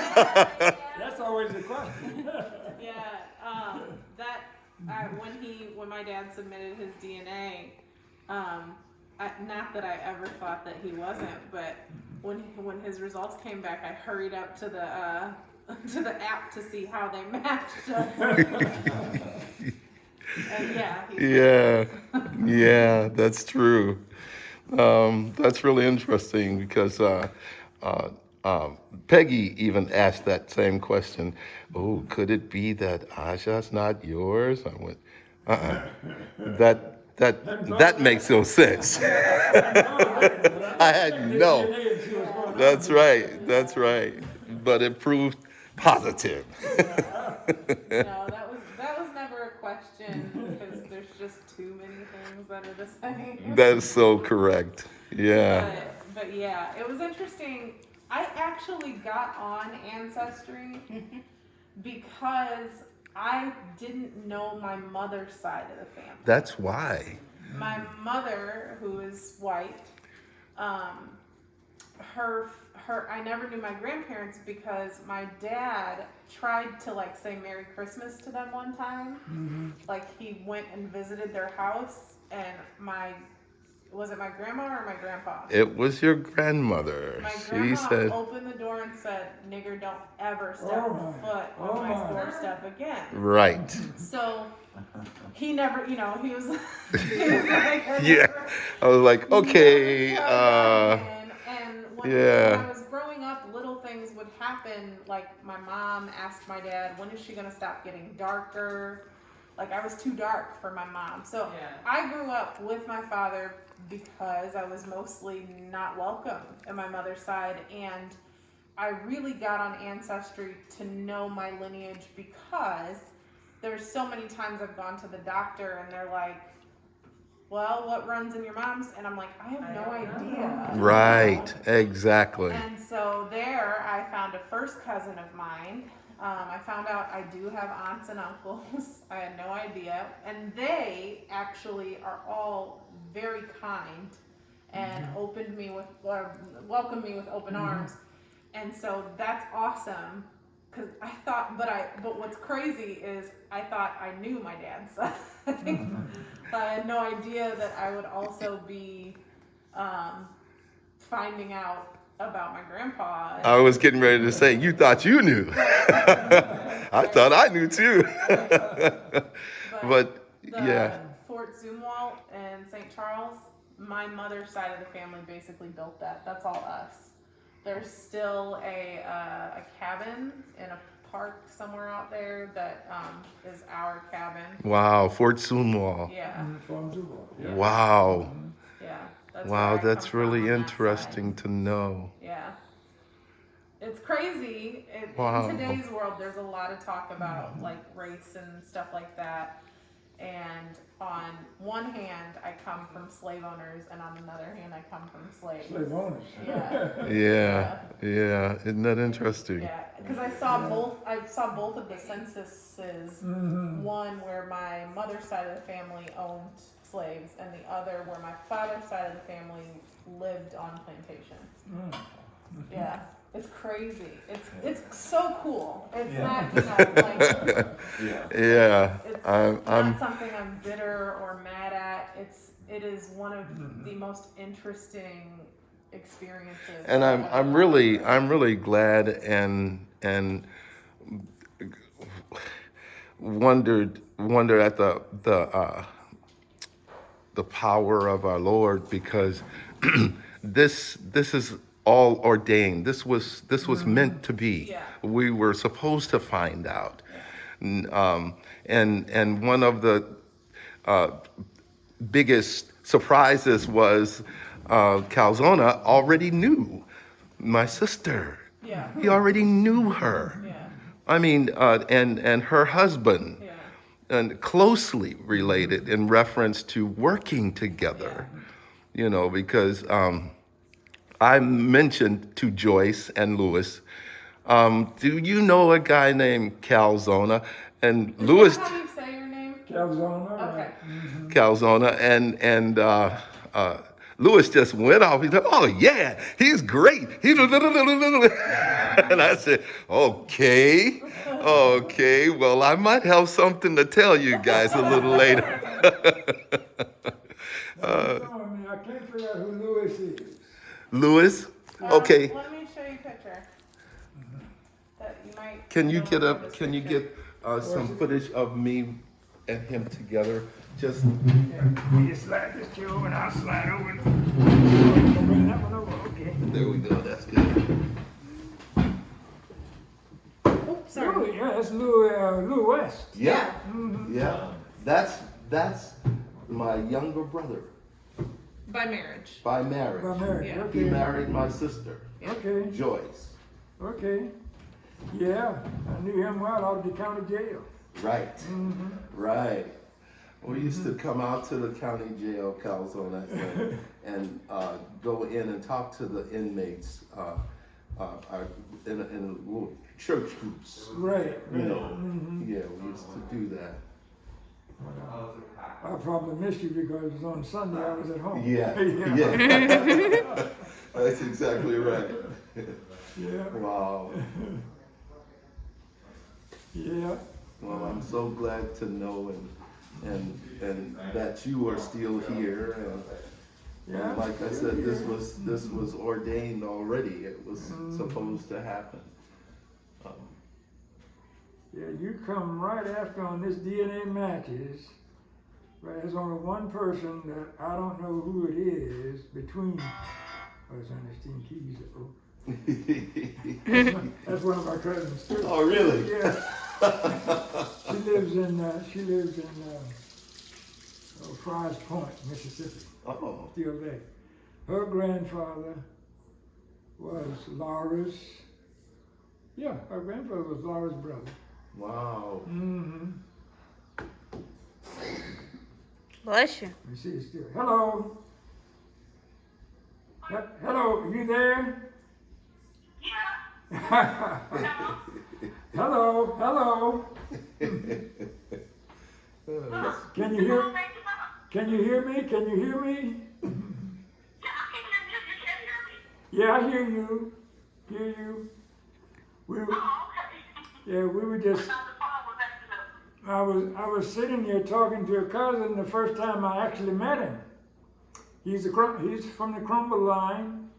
[SPEAKER 2] That's always the question.
[SPEAKER 4] When my dad submitted his DNA, not that I ever thought that he wasn't, but when his results came back, I hurried up to the app to see how they matched us. And
[SPEAKER 1] Yeah, that's true. That's really interesting because Peggy even asked that same question. Oh, could it be that Aja's not yours? I went, That makes no sense. I had no. That's right. That's right. But it proved positive.
[SPEAKER 4] No, that was never a question because there's just too many things that are the same.
[SPEAKER 1] That is so correct. Yeah.
[SPEAKER 4] But yeah, it was interesting. I actually got on Ancestry because I didn't know my mother's side of the family.
[SPEAKER 1] That's why.
[SPEAKER 4] My mother, who is white, I never knew my grandparents because my dad tried to like say Merry Christmas to them one time. Like he went and visited their house, and was it my grandma or my grandpa?
[SPEAKER 1] It was your grandmother.
[SPEAKER 4] My
[SPEAKER 1] She
[SPEAKER 4] grandma
[SPEAKER 1] said,
[SPEAKER 4] opened the door and said, "Nigger, don't ever step foot on my doorstep again."
[SPEAKER 1] right.
[SPEAKER 4] So he never, he was, he was like,
[SPEAKER 1] Yeah. I was like, okay.
[SPEAKER 4] And when
[SPEAKER 1] Yeah.
[SPEAKER 4] I was growing up, little things would happen. Like my mom asked my dad, "When is she gonna stop getting darker?" Like I was too dark for my mom. So I grew up with my father because I was mostly not welcome at my mother's side, and I really got on Ancestry to know my lineage because there's so many times I've gone to the doctor and they're like, "Well, what runs in your mom's?" And I'm like, I have no idea.
[SPEAKER 1] Right. Exactly.
[SPEAKER 4] And so there I found a first cousin of mine. I found out I do have aunts and uncles. I had no idea. And they actually are all very kind and welcomed me with open arms. And so that's awesome. Cause I thought, but what's crazy is I thought I knew my dad's side. But I had no idea that I would also be finding out about my grandpa.
[SPEAKER 1] I was getting ready to say, you thought you knew. I thought I knew too. But yeah.
[SPEAKER 4] Fort Zumwalt and St. Charles, my mother's side of the family basically built that. That's all us. There's still a cabin in a park somewhere out there that is our cabin.
[SPEAKER 1] Wow, Fort Zumwalt.
[SPEAKER 4] Yeah.
[SPEAKER 2] From Zumwalt.
[SPEAKER 1] Yeah. Wow.
[SPEAKER 4] Yeah.
[SPEAKER 1] Wow, that's really interesting to know.
[SPEAKER 4] Yeah. It's crazy.
[SPEAKER 1] Wow.
[SPEAKER 4] In today's world, there's a lot of talk about like race and stuff like that. And on one hand, I come from slave owners, and on another hand, I come from slaves.
[SPEAKER 2] Slave owners.
[SPEAKER 4] Yeah.
[SPEAKER 1] Yeah. Isn't that interesting?
[SPEAKER 4] Yeah, because I saw both of the censuses. One where my mother's side of the family owned slaves, and the other where my father's side of the family lived on plantations. Yeah, it's crazy. It's so cool. It's not like
[SPEAKER 1] Yeah.
[SPEAKER 4] it's
[SPEAKER 1] I'm
[SPEAKER 4] not something I'm bitter or mad at. It is one of the most interesting experiences.
[SPEAKER 1] And I'm really glad and wondered at the power of our Lord, because this is all ordained. This was meant to be.
[SPEAKER 4] Yeah.
[SPEAKER 1] We were supposed to find out. And one of the biggest surprises was Calzona already knew my sister.
[SPEAKER 4] Yeah.
[SPEAKER 1] He already knew her.
[SPEAKER 4] Yeah.
[SPEAKER 1] I mean, and her husband,
[SPEAKER 4] Yeah.
[SPEAKER 1] and closely related in reference to working together. You know, because I mentioned to Joyce and Lewis, do you know a guy named Calzona? And
[SPEAKER 4] Is
[SPEAKER 1] Lewis,
[SPEAKER 4] that how you say your name?
[SPEAKER 2] Calzona.
[SPEAKER 4] Okay.
[SPEAKER 1] Calzona, and Lewis just went off. He said, "Oh yeah, he's great." And I said, "Okay, well, I might have something to tell you guys a little later."
[SPEAKER 2] I can't figure out who Lewis is.
[SPEAKER 1] Lewis, okay.
[SPEAKER 4] Let me show you a picture. That you might.
[SPEAKER 1] Can you
[SPEAKER 4] know
[SPEAKER 1] get
[SPEAKER 4] about this
[SPEAKER 1] some
[SPEAKER 4] picture.
[SPEAKER 1] footage of me and him together? Just
[SPEAKER 2] You slide this chair over and I'll slide over. Bring that one over. Okay.
[SPEAKER 1] there we go. That's good.
[SPEAKER 4] Oops, sorry.
[SPEAKER 2] Louis, yeah, that's Louis West.
[SPEAKER 1] Yeah, yeah. That's my younger brother
[SPEAKER 4] By marriage.
[SPEAKER 1] by marriage.
[SPEAKER 2] By marriage.
[SPEAKER 4] Yeah.
[SPEAKER 2] Okay.
[SPEAKER 1] He married my sister,
[SPEAKER 2] Okay.
[SPEAKER 1] Joyce.
[SPEAKER 2] Okay. Yeah, I knew him well out of the county jail.
[SPEAKER 1] Right. Right. We used to come out to the county jail, Calzona, and go in and talk to the inmates in a church groups.
[SPEAKER 2] Right.
[SPEAKER 1] You know,
[SPEAKER 2] Mm-hmm.
[SPEAKER 1] yeah, we used to do that.
[SPEAKER 2] I probably missed you because it was on Sunday. I was at home.
[SPEAKER 1] Yeah, yeah. That's exactly right.
[SPEAKER 2] Yeah.
[SPEAKER 1] Wow.
[SPEAKER 2] Yeah.
[SPEAKER 1] Well, I'm so glad to know and that you are still here. And
[SPEAKER 2] Yeah.
[SPEAKER 1] like I said, this was ordained already. It was supposed to happen.
[SPEAKER 2] Yeah, you come right after on this DNA matches. But there's only one person that I don't know who it is between. Oh, it's Ernestine Keys. Oh. That's one of my cousins too.
[SPEAKER 1] Oh, really?
[SPEAKER 2] Yeah. She lives in Fry's Point, Mississippi.
[SPEAKER 1] Oh.
[SPEAKER 2] Still there. Her grandfather was Laura's. Yeah, her grandfather was Laura's brother.
[SPEAKER 1] Wow.
[SPEAKER 2] Mm-hmm.
[SPEAKER 3] Bless you.
[SPEAKER 2] Let me see, it's still. Hello. Hello, you there? Yeah. Hello, hello. Can you hear? Can you hear me? Can you hear me? Yeah, I hear you. Hear you. We were just. I was sitting here talking to your cousin the first time I actually met him. He's from the Crumble line.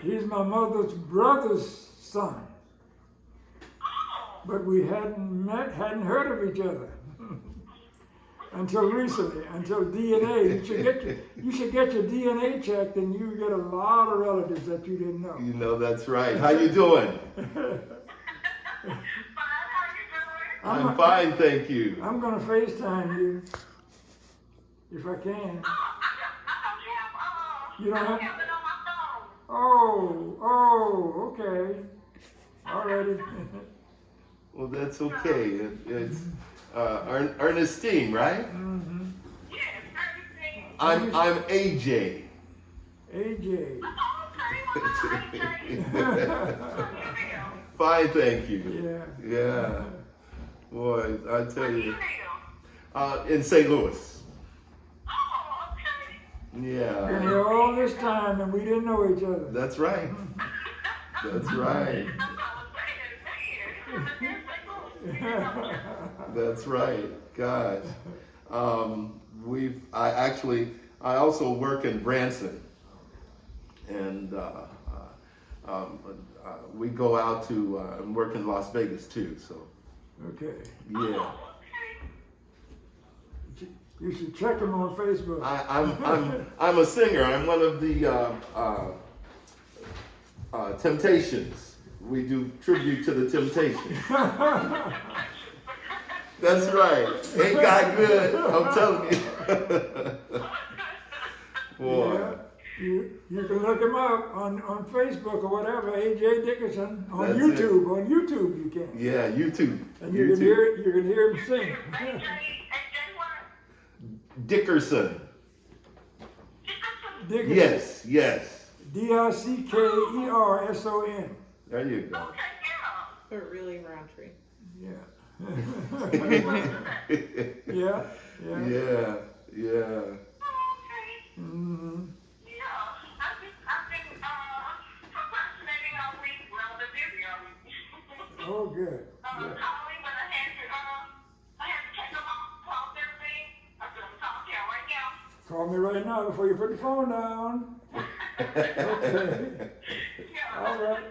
[SPEAKER 2] He's my mother's brother's son. But we hadn't heard of each other until recently, until DNA. You should get your DNA checked, and you get a lot of relatives that you didn't know.
[SPEAKER 1] You know, that's right. How you doing? I'm fine, thank you.
[SPEAKER 2] I'm gonna FaceTime you if I can. You don't have. Oh, okay. Alrighty.
[SPEAKER 1] Well, that's okay. It's Ernestine, right?
[SPEAKER 2] Mm-hmm.
[SPEAKER 1] I'm AJ.
[SPEAKER 2] AJ.
[SPEAKER 1] Fine, thank you.
[SPEAKER 2] Yeah.
[SPEAKER 1] Yeah. Boy, I tell you. In St. Louis.
[SPEAKER 2] Been
[SPEAKER 1] Yeah.
[SPEAKER 2] here all this time and we didn't know each other.
[SPEAKER 1] That's right. That's right. That's right. Gosh. I also work in Branson. And we go out to and work in Las Vegas too. So
[SPEAKER 2] Okay.
[SPEAKER 1] yeah,
[SPEAKER 2] You should check him on Facebook.
[SPEAKER 1] I'm a singer. I'm one of the Temptations. We do tribute to the Temptations. That's right. Ain't God good? I'm telling you. Boy.
[SPEAKER 2] Yeah. You can look him up on Facebook or whatever, AJ Dickerson on
[SPEAKER 1] That's
[SPEAKER 2] YouTube. On YouTube you can.
[SPEAKER 1] Yeah, YouTube.
[SPEAKER 2] And you can hear him sing.
[SPEAKER 1] Dickerson.
[SPEAKER 2] Dickerson.
[SPEAKER 1] Yes.
[SPEAKER 2] Dickerson.
[SPEAKER 1] There you go.
[SPEAKER 4] But really Roundtree.
[SPEAKER 2] Yeah.
[SPEAKER 1] Yeah.
[SPEAKER 2] Mm-hmm. Oh, good. Call me right now before you put the phone down. Okay. All right.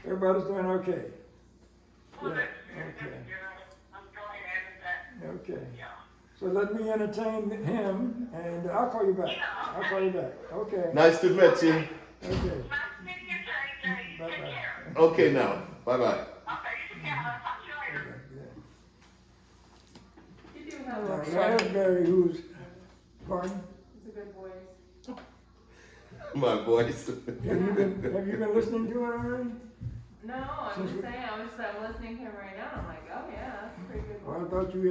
[SPEAKER 2] Everybody's doing okay. Yeah. Okay. So let me entertain him, and I'll call you back. Okay.
[SPEAKER 1] Nice to meet you.
[SPEAKER 2] Okay. Bye-bye.
[SPEAKER 1] Okay now. Bye-bye.
[SPEAKER 4] You do have
[SPEAKER 2] Now, Raspberry, who's, pardon?
[SPEAKER 4] It's a good voice.
[SPEAKER 1] My voice.
[SPEAKER 2] Have you been listening to it already?
[SPEAKER 5] No, I'm just saying, I'm listening to him right now. I'm like, oh yeah, that's a pretty good
[SPEAKER 2] Well, I
[SPEAKER 5] one.
[SPEAKER 2] thought you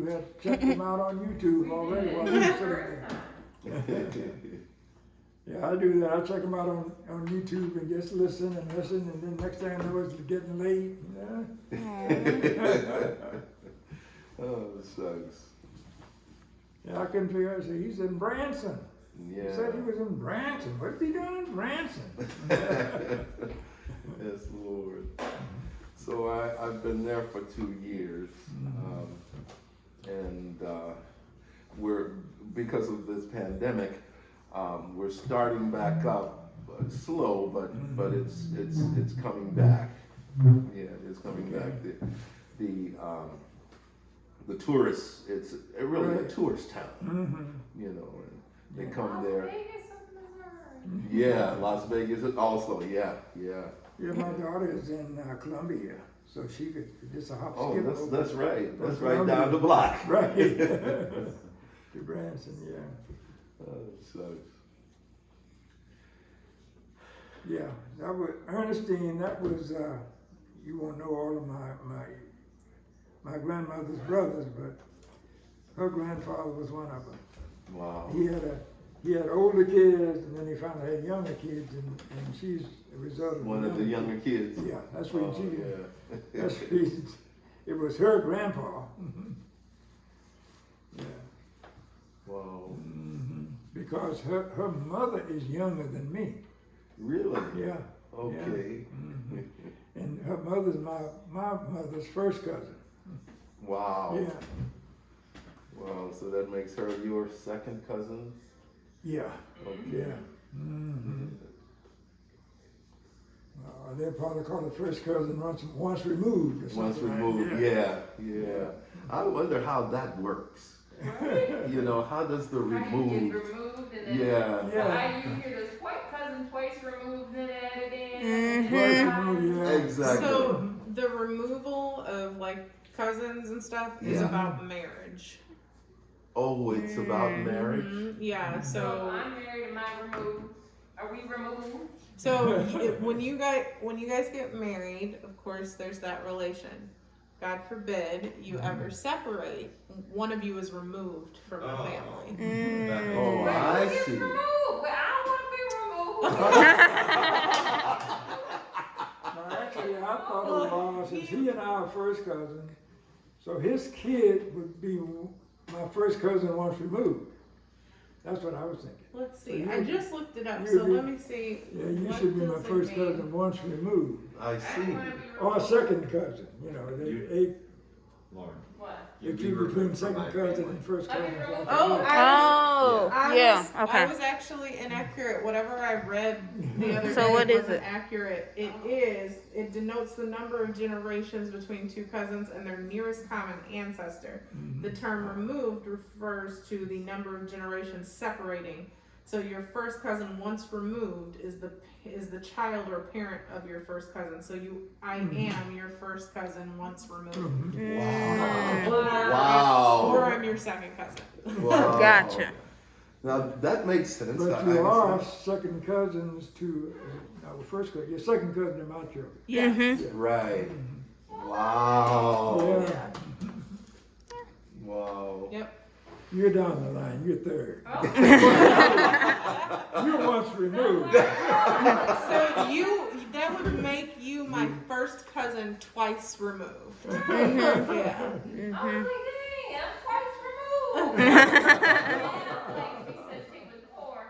[SPEAKER 2] had checked him out on YouTube already while you were sitting there. Yeah, I do that. I check them out on YouTube and just listen, and then next thing I know it's getting late. Yeah.
[SPEAKER 1] Oh, shucks.
[SPEAKER 2] Yeah, I couldn't figure out. He's in Branson.
[SPEAKER 1] Yeah.
[SPEAKER 2] He said he was in Branson. What's he doing in Branson?
[SPEAKER 1] Yes, Lord. So I've been there for 2 years, and we're, because of this pandemic, we're starting back up, slow, but it's coming back. Yeah, it's coming back. The tourists, it's really a tourist town, you know, and they come there.
[SPEAKER 5] Las Vegas of Missouri.
[SPEAKER 1] Yeah, Las Vegas also, yeah.
[SPEAKER 2] Yeah, my daughter is in Columbia, so she could just a hop
[SPEAKER 1] Oh,
[SPEAKER 2] skip over.
[SPEAKER 1] that's right. That's right
[SPEAKER 2] Columbia.
[SPEAKER 1] down the block.
[SPEAKER 2] Right. To Branson, yeah.
[SPEAKER 1] Oh, sucks.
[SPEAKER 2] Yeah, that was Ernestine. That was you won't know all of my grandmother's brothers, but her grandfather was one of them.
[SPEAKER 1] Wow.
[SPEAKER 2] He had older kids, and then he finally had younger kids, and she's a result of
[SPEAKER 1] One of the younger kids.
[SPEAKER 2] Yeah, that's when
[SPEAKER 1] Oh, yeah.
[SPEAKER 2] That's when it was her grandpa. Yeah.
[SPEAKER 1] Wow.
[SPEAKER 2] Because her mother is younger than me.
[SPEAKER 1] Really?
[SPEAKER 2] Yeah.
[SPEAKER 1] Okay.
[SPEAKER 2] Yeah. And her mother's my mother's first cousin.
[SPEAKER 1] Wow.
[SPEAKER 2] Yeah.
[SPEAKER 1] Wow. So that makes her your second cousin?
[SPEAKER 2] Yeah.
[SPEAKER 1] Okay.
[SPEAKER 2] Yeah. They'll probably call it first cousin once removed or something.
[SPEAKER 1] Once removed,
[SPEAKER 2] like that.
[SPEAKER 1] yeah. I wonder how that works.
[SPEAKER 5] Right?
[SPEAKER 1] You know, how does the
[SPEAKER 5] How you get
[SPEAKER 1] remove?
[SPEAKER 5] removed and then
[SPEAKER 1] Yeah.
[SPEAKER 2] Yeah.
[SPEAKER 5] you hear this white cousin twice removed and added in.
[SPEAKER 2] Twice removed, yeah.
[SPEAKER 1] Exactly.
[SPEAKER 4] So the removal of like cousins and stuff is
[SPEAKER 1] Yeah.
[SPEAKER 4] about marriage.
[SPEAKER 1] Oh, it's about marriage?
[SPEAKER 4] Yeah,
[SPEAKER 5] So
[SPEAKER 4] so
[SPEAKER 5] I'm married, am I removed? Are we removed?
[SPEAKER 4] so when you guys get married, of course there's that relation. God forbid you ever separate, one of you is removed from the family.
[SPEAKER 1] Oh,
[SPEAKER 5] Wait,
[SPEAKER 1] I
[SPEAKER 5] who gets
[SPEAKER 1] see.
[SPEAKER 5] removed? Well, I don't want to be removed.
[SPEAKER 2] Now, actually, I thought it was, since he and I are first cousins, so his kid would be my first cousin once removed. That's what I was thinking.
[SPEAKER 4] Let's see.
[SPEAKER 2] So
[SPEAKER 4] I
[SPEAKER 2] you-
[SPEAKER 4] just looked it up,
[SPEAKER 2] you
[SPEAKER 4] so
[SPEAKER 2] be-
[SPEAKER 4] let me see.
[SPEAKER 2] Yeah, you
[SPEAKER 4] what
[SPEAKER 2] should be my
[SPEAKER 4] does it
[SPEAKER 2] first
[SPEAKER 4] mean?
[SPEAKER 2] cousin once removed.
[SPEAKER 1] I
[SPEAKER 5] I
[SPEAKER 1] see.
[SPEAKER 5] don't want to be removed.
[SPEAKER 2] Or a second cousin, you know, they
[SPEAKER 6] Lauren.
[SPEAKER 5] What?
[SPEAKER 2] choose between second cousin and first
[SPEAKER 5] Let me
[SPEAKER 2] cousin.
[SPEAKER 5] remove-
[SPEAKER 4] Oh,
[SPEAKER 7] Oh,
[SPEAKER 4] I
[SPEAKER 7] yeah,
[SPEAKER 4] was,
[SPEAKER 7] okay.
[SPEAKER 4] I was actually inaccurate. Whatever I read the other
[SPEAKER 7] So
[SPEAKER 4] day
[SPEAKER 7] what is
[SPEAKER 4] wasn't
[SPEAKER 7] it?
[SPEAKER 4] accurate. It denotes the number of generations between two cousins and their nearest common ancestor. The term removed refers to the number of generations separating. So your first cousin once removed is the child or parent of your first cousin. So I am your first cousin once removed.
[SPEAKER 1] Wow.
[SPEAKER 4] Or I'm your second cousin.
[SPEAKER 1] Wow.
[SPEAKER 7] Gotcha.
[SPEAKER 1] Now that makes sense.
[SPEAKER 2] But
[SPEAKER 1] I
[SPEAKER 2] you are
[SPEAKER 1] understand.
[SPEAKER 2] second cousins to, first cousin, you're second cousin to my children.
[SPEAKER 4] Yes.
[SPEAKER 1] Right. Wow.
[SPEAKER 2] Yeah,
[SPEAKER 1] Wow.
[SPEAKER 4] Yep.
[SPEAKER 2] you're down the line, you're third.
[SPEAKER 5] Oh.
[SPEAKER 2] You're once removed.
[SPEAKER 4] So that would make you my first cousin twice removed. Yeah.
[SPEAKER 5] I'm like, dang, I'm twice removed. And like he said, she was 4,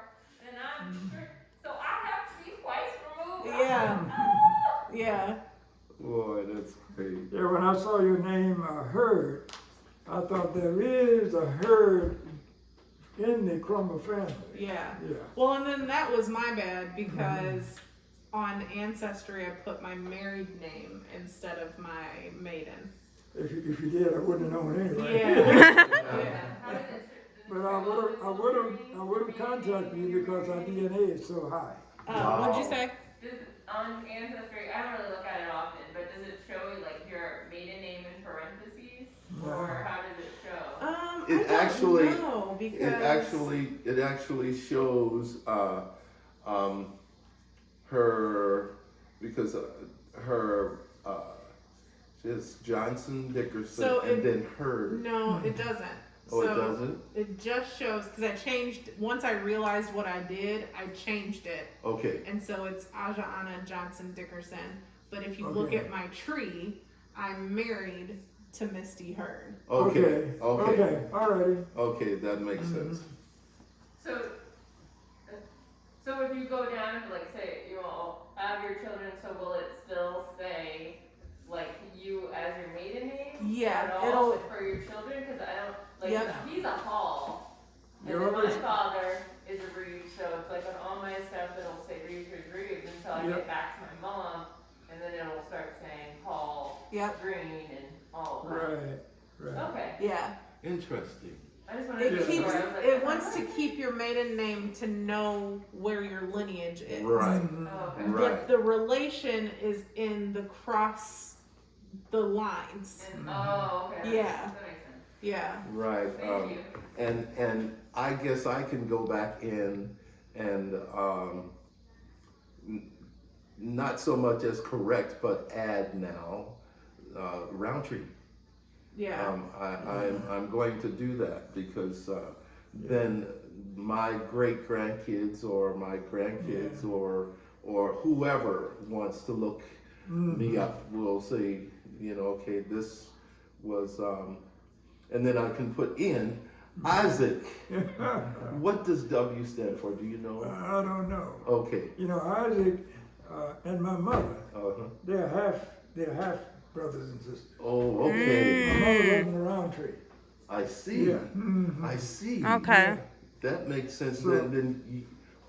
[SPEAKER 5] and I'm sure. So I have to be twice removed.
[SPEAKER 4] Yeah. Yeah.
[SPEAKER 1] Boy, that's great.
[SPEAKER 2] Yeah, when I saw your name, Hurd, I thought there is a Hurd in the Crummer family.
[SPEAKER 4] Yeah.
[SPEAKER 2] Yeah.
[SPEAKER 4] Well, and then that was my bad because on Ancestry I put my married name instead of my maiden.
[SPEAKER 2] If you did, I wouldn't have known anyway.
[SPEAKER 4] Yeah.
[SPEAKER 5] How did it?
[SPEAKER 2] But I would have contacted you because our DNA is so high.
[SPEAKER 4] What'd you say?
[SPEAKER 5] On Ancestry, I don't really look at it often, but does it show like your maiden name in parentheses, or how does it show?
[SPEAKER 1] It
[SPEAKER 4] I don't
[SPEAKER 1] actually-
[SPEAKER 4] know because
[SPEAKER 1] It actually shows her, because her she's Johnson-Dickerson
[SPEAKER 4] So
[SPEAKER 1] and then her.
[SPEAKER 4] no, it doesn't.
[SPEAKER 1] Oh, it
[SPEAKER 4] So
[SPEAKER 1] doesn't?
[SPEAKER 4] it just shows, because I changed, once I realized what I did, I changed it.
[SPEAKER 1] Okay.
[SPEAKER 4] And so it's Aja Anna Johnson-Dickerson. But if you look
[SPEAKER 2] Okay.
[SPEAKER 4] at my tree, I'm married to Misty Heard.
[SPEAKER 1] Okay.
[SPEAKER 2] Okay, alrighty.
[SPEAKER 1] Okay, that makes sense.
[SPEAKER 5] So, so if you go down and like say you will have your children, so will it still say like you as your maiden name?
[SPEAKER 4] Yeah,
[SPEAKER 5] at all
[SPEAKER 4] it'll-
[SPEAKER 5] for your children? Because I don't like
[SPEAKER 4] Yep.
[SPEAKER 5] he's a Hall, and
[SPEAKER 2] You're
[SPEAKER 5] then my
[SPEAKER 2] always-
[SPEAKER 5] father is a Reeves, so it's like on all my stuff it'll say Reeves until I
[SPEAKER 2] Yep.
[SPEAKER 5] get back to my mom, and then it'll start saying Hall,
[SPEAKER 4] Yep.
[SPEAKER 5] Green, and all of that.
[SPEAKER 2] Right.
[SPEAKER 5] Okay,
[SPEAKER 4] Yeah.
[SPEAKER 1] Interesting.
[SPEAKER 5] I just wanted
[SPEAKER 4] It
[SPEAKER 5] to make
[SPEAKER 4] keeps,
[SPEAKER 5] sure. I was like,
[SPEAKER 4] it wants to keep your maiden name to know where your lineage is.
[SPEAKER 1] Right.
[SPEAKER 5] Oh, okay.
[SPEAKER 1] Right.
[SPEAKER 4] But the relation is in the the lines.
[SPEAKER 5] And, oh, okay.
[SPEAKER 4] Yeah.
[SPEAKER 5] That makes sense.
[SPEAKER 4] Yeah.
[SPEAKER 1] Right.
[SPEAKER 5] Thank you.
[SPEAKER 1] And I guess I can go back in and not so much as correct, but add now Roundtree.
[SPEAKER 4] Yeah.
[SPEAKER 1] I'm going to do that because then my great grandkids or my grandkids or whoever wants to look me up will say, you know, okay, this was, and then I can put in Isaac. What does W stand for? Do you know?
[SPEAKER 2] I don't know.
[SPEAKER 1] Okay.
[SPEAKER 2] You know, Isaac and my mother,
[SPEAKER 1] Uh-huh.
[SPEAKER 2] they're half brothers and sisters.
[SPEAKER 1] Oh, okay.
[SPEAKER 2] My mother wasn't a Roundtree.
[SPEAKER 1] I see.
[SPEAKER 2] Yeah. Mhm.
[SPEAKER 1] I see.
[SPEAKER 3] Okay.
[SPEAKER 1] That makes sense.
[SPEAKER 2] So-
[SPEAKER 1] Then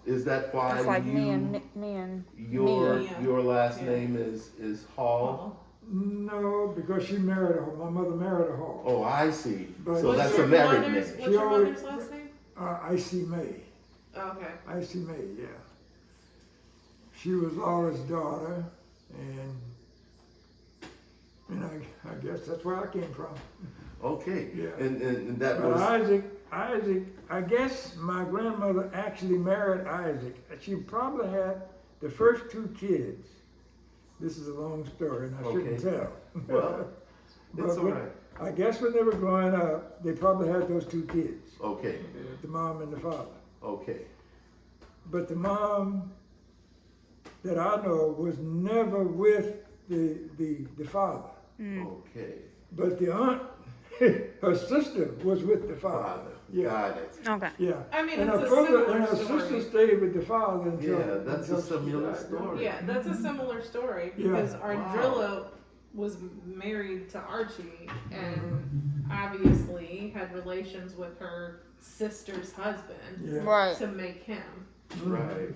[SPEAKER 1] is that why
[SPEAKER 3] It's like
[SPEAKER 1] you
[SPEAKER 3] me and
[SPEAKER 1] your
[SPEAKER 4] Mia.
[SPEAKER 1] your last
[SPEAKER 4] Yeah.
[SPEAKER 1] name is Hall?
[SPEAKER 2] No, because she married my mother married a Hall.
[SPEAKER 1] Oh, I see.
[SPEAKER 2] But-
[SPEAKER 1] So
[SPEAKER 4] What's
[SPEAKER 1] that's
[SPEAKER 4] your
[SPEAKER 1] a married
[SPEAKER 4] mother's,
[SPEAKER 1] name.
[SPEAKER 4] What's
[SPEAKER 2] She
[SPEAKER 4] your
[SPEAKER 2] always-
[SPEAKER 4] mother's last name?
[SPEAKER 2] I.C. May.
[SPEAKER 4] Oh, okay.
[SPEAKER 2] I.C. May, yeah. She was Laura's daughter, and I guess that's where I came from.
[SPEAKER 1] Okay.
[SPEAKER 2] Yeah.
[SPEAKER 1] And that
[SPEAKER 2] But
[SPEAKER 1] was
[SPEAKER 2] Isaac, I guess my grandmother actually married Isaac. She probably had the first two kids. This is a long story, and I shouldn't
[SPEAKER 1] Okay.
[SPEAKER 2] tell.
[SPEAKER 1] well. It's all
[SPEAKER 2] But
[SPEAKER 1] right.
[SPEAKER 2] I guess when they were growing up, they probably had those two kids,
[SPEAKER 1] Okay.
[SPEAKER 2] the mom and the father.
[SPEAKER 1] Okay.
[SPEAKER 2] But the mom that I know was never with the father.
[SPEAKER 1] Okay.
[SPEAKER 2] But the aunt, her sister was with the father.
[SPEAKER 1] Father.
[SPEAKER 2] Yeah.
[SPEAKER 1] Got it.
[SPEAKER 3] Okay.
[SPEAKER 2] Yeah.
[SPEAKER 4] I mean,
[SPEAKER 2] And
[SPEAKER 4] it's
[SPEAKER 2] her
[SPEAKER 4] a
[SPEAKER 2] brother
[SPEAKER 4] similar
[SPEAKER 2] and her
[SPEAKER 4] story.
[SPEAKER 2] sister stayed with the father until.
[SPEAKER 1] Yeah, that's a
[SPEAKER 2] until she
[SPEAKER 1] similar
[SPEAKER 2] died.
[SPEAKER 1] story.
[SPEAKER 4] Yeah, that's a similar story
[SPEAKER 2] Yeah.
[SPEAKER 4] because Ardrillo was married to Archie and obviously had relations with her sister's husband
[SPEAKER 2] Yeah.
[SPEAKER 3] Right.
[SPEAKER 4] to make him.
[SPEAKER 1] Right.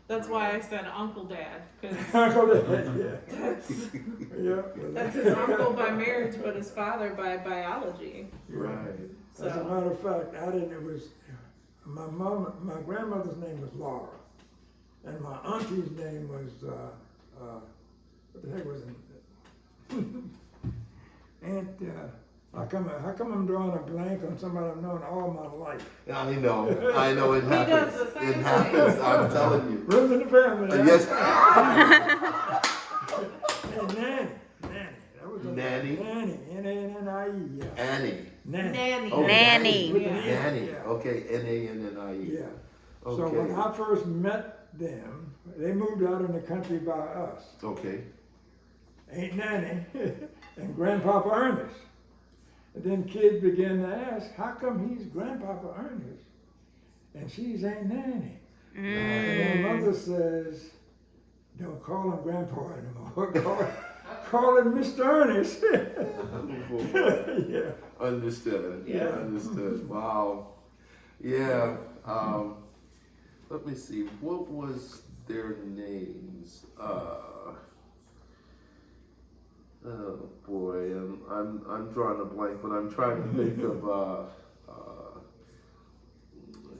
[SPEAKER 4] That's why I said Uncle Dad, because
[SPEAKER 2] Yeah.
[SPEAKER 4] that's,
[SPEAKER 2] Yeah.
[SPEAKER 4] that's his uncle by marriage, but his father by biology.
[SPEAKER 1] Right.
[SPEAKER 2] As a
[SPEAKER 4] So,
[SPEAKER 2] matter of fact, it was my grandmother's name was Laura, and my auntie's name was what the heck was it? Aunt. How come I'm drawing a blank on somebody I've known all my life?
[SPEAKER 1] I know it
[SPEAKER 4] He
[SPEAKER 1] happens.
[SPEAKER 4] does the same
[SPEAKER 1] It
[SPEAKER 4] thing.
[SPEAKER 1] happens. I'm telling you.
[SPEAKER 2] Runs in the family. huh?
[SPEAKER 1] Yes.
[SPEAKER 2] And Nanny. That was a
[SPEAKER 1] Nanny?
[SPEAKER 2] Nanny. N-A-N-N-I-E. Yeah.
[SPEAKER 1] Annie.
[SPEAKER 2] Nanny.
[SPEAKER 4] Nanny.
[SPEAKER 1] Oh,
[SPEAKER 3] Nanny.
[SPEAKER 2] With an
[SPEAKER 4] Yeah.
[SPEAKER 2] E,
[SPEAKER 1] Nanny.
[SPEAKER 2] yeah.
[SPEAKER 1] Okay. N-A-N-N-I-E.
[SPEAKER 2] Yeah.
[SPEAKER 1] Okay.
[SPEAKER 2] So when I first met them, they moved out in the country by us.
[SPEAKER 1] Okay.
[SPEAKER 2] Aunt Nanny and Grandpapa Ernest. And then kids began to ask, how come he's Grandpapa Ernest and she's Aunt Nanny? And my mother says, don't call him Grandpa anymore. Call him Mr. Ernest. Yeah.
[SPEAKER 1] Understood.
[SPEAKER 4] Yeah.
[SPEAKER 1] Understood. Wow. Yeah. Let me see. What was their names? Oh boy, I'm drawing a blank, but I'm trying to think of.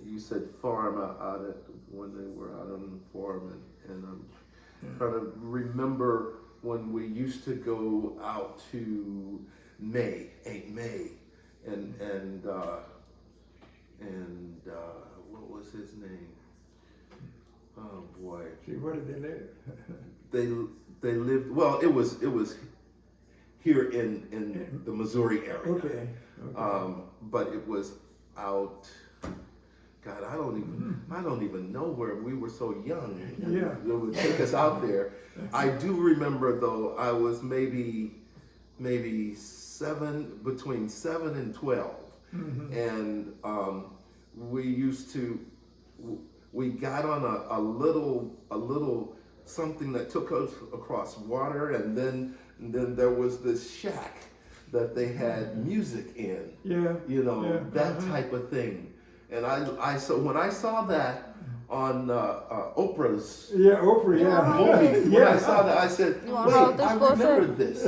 [SPEAKER 1] You said farm out at when they were out on the farm, and I'm trying to remember when we used to go out to Aunt May, and what was his name? Oh boy.
[SPEAKER 2] See, where did they live?
[SPEAKER 1] They lived, well, it was here in the Missouri area.
[SPEAKER 2] Okay.
[SPEAKER 1] But it was out. God, I don't even know where we were so young.
[SPEAKER 2] Yeah.
[SPEAKER 1] It would take us out there. I do remember though, I was maybe between 7 and 12, and we got on a little something that took us across water, and then there was this shack that they had music in.
[SPEAKER 2] Yeah.
[SPEAKER 1] You know, that type of thing. And so when I saw that on Oprah's
[SPEAKER 2] Yeah, Oprah, yeah.
[SPEAKER 1] movie, when I saw that, I said,
[SPEAKER 3] You wanna hold
[SPEAKER 1] wait,
[SPEAKER 3] this
[SPEAKER 1] I
[SPEAKER 3] for a
[SPEAKER 1] remember this.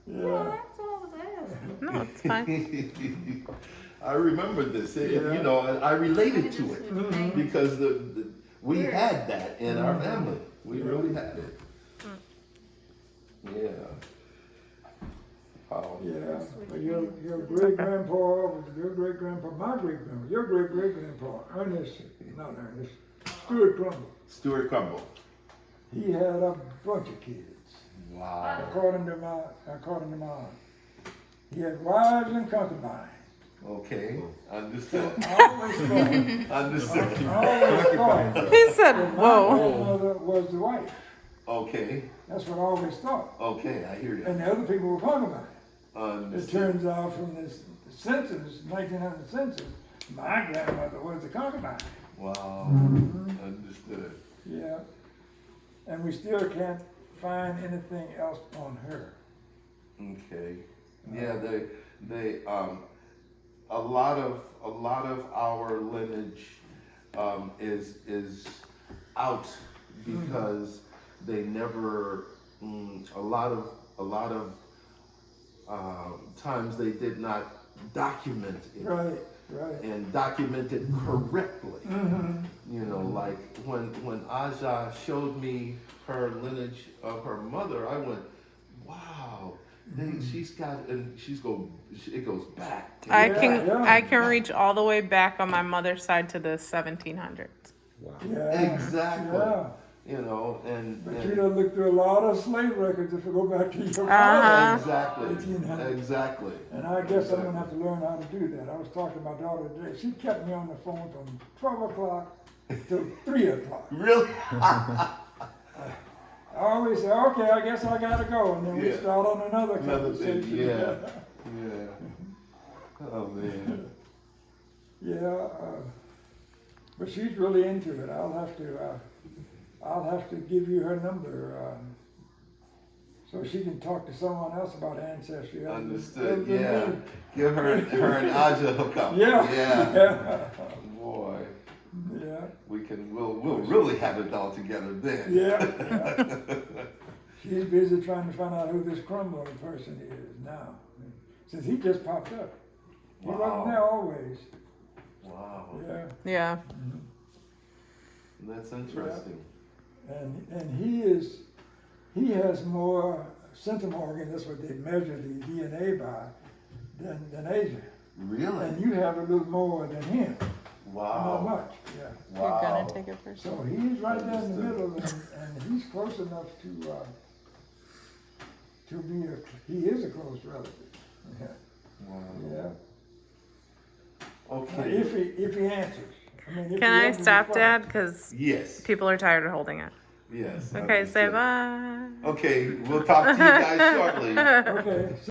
[SPEAKER 2] Yeah.
[SPEAKER 3] That's all I was asking.
[SPEAKER 6] No, it's fine.
[SPEAKER 1] I remember this. You know, I related to it because we had that in our family. We really had it. Yeah.
[SPEAKER 2] Yeah, but your great grandpa was your great grandpa, my great grandpa, your great grandpa, Stuart Crumble.
[SPEAKER 1] Stuart Crumble.
[SPEAKER 2] He had a bunch of kids.
[SPEAKER 1] Wow.
[SPEAKER 2] According to mine, he had wives and concubines.
[SPEAKER 1] Okay. Understood.
[SPEAKER 2] I always thought,
[SPEAKER 1] Understood.
[SPEAKER 2] I always thought
[SPEAKER 6] He said,
[SPEAKER 2] that my
[SPEAKER 6] whoa.
[SPEAKER 2] grandmother was the wife.
[SPEAKER 1] Okay.
[SPEAKER 2] That's what I always thought.
[SPEAKER 1] Okay, I hear you.
[SPEAKER 2] And the other people were concubines. It
[SPEAKER 1] Understood.
[SPEAKER 2] turns out from this census, 1900 census, my grandmother was the concubine.
[SPEAKER 1] Wow. Understood.
[SPEAKER 2] Yeah. And we still can't find anything else on her.
[SPEAKER 1] Okay. Yeah, they a lot of our lineage is out because they never a lot of times they did not document it.
[SPEAKER 2] Right.
[SPEAKER 1] And document it correctly. You know, like when Aja showed me her lineage of her mother, I went, wow, it goes back.
[SPEAKER 6] I
[SPEAKER 2] Yeah.
[SPEAKER 6] can reach all the way back on my mother's side to the 1700s.
[SPEAKER 2] Yeah.
[SPEAKER 1] Exactly.
[SPEAKER 2] Yeah.
[SPEAKER 1] You know,
[SPEAKER 2] But you done looked through a lot of slave records if you go back to your
[SPEAKER 6] Uh-huh.
[SPEAKER 1] exactly,
[SPEAKER 2] 1800.
[SPEAKER 1] exactly.
[SPEAKER 2] And I guess I'm gonna have to learn how to do that. I was talking to my daughter today. She kept me on the phone from 12 o'clock to 3 o'clock.
[SPEAKER 1] Really?
[SPEAKER 2] I always say, okay, I guess I gotta go. And then we
[SPEAKER 1] Yeah.
[SPEAKER 2] start on another
[SPEAKER 1] Another thing,
[SPEAKER 2] conversation.
[SPEAKER 1] yeah. Oh man.
[SPEAKER 2] Yeah, but she's really into it. I'll have to give you her number, so she can talk to someone else about ancestry. other than
[SPEAKER 1] Understood.
[SPEAKER 2] me.
[SPEAKER 1] Yeah. Give her and Aja hook up.
[SPEAKER 2] Yeah.
[SPEAKER 1] Yeah. Boy,
[SPEAKER 2] Yeah.
[SPEAKER 1] we'll really have it all together then.
[SPEAKER 2] Yeah. She's busy trying to find out who this Crumble person is now, since he just popped up. He wasn't there always.
[SPEAKER 1] Wow.
[SPEAKER 2] Yeah.
[SPEAKER 6] Yeah.
[SPEAKER 1] That's interesting.
[SPEAKER 2] And he has more central organ, that's what they measure the DNA by, than Asia.
[SPEAKER 1] Really?
[SPEAKER 2] And you have a little more than him.
[SPEAKER 1] Wow.
[SPEAKER 2] Not much, yeah.
[SPEAKER 6] You're
[SPEAKER 1] Wow.
[SPEAKER 6] gonna take it first.
[SPEAKER 2] So he's right there in the middle, and he's close enough to be he is a close relative. Yeah.
[SPEAKER 1] Wow.
[SPEAKER 2] Yeah. Now,
[SPEAKER 1] Okay.
[SPEAKER 2] if he answers. I mean, if
[SPEAKER 6] Can
[SPEAKER 2] he
[SPEAKER 6] I
[SPEAKER 2] answers,
[SPEAKER 6] stop,
[SPEAKER 2] it's fine.
[SPEAKER 6] Dad? Because
[SPEAKER 1] Yes.
[SPEAKER 6] people are tired of holding it.
[SPEAKER 1] Yes.
[SPEAKER 6] Okay, say
[SPEAKER 1] understood.
[SPEAKER 6] bye.
[SPEAKER 1] Okay, we'll talk to you guys shortly.
[SPEAKER 2] Okay.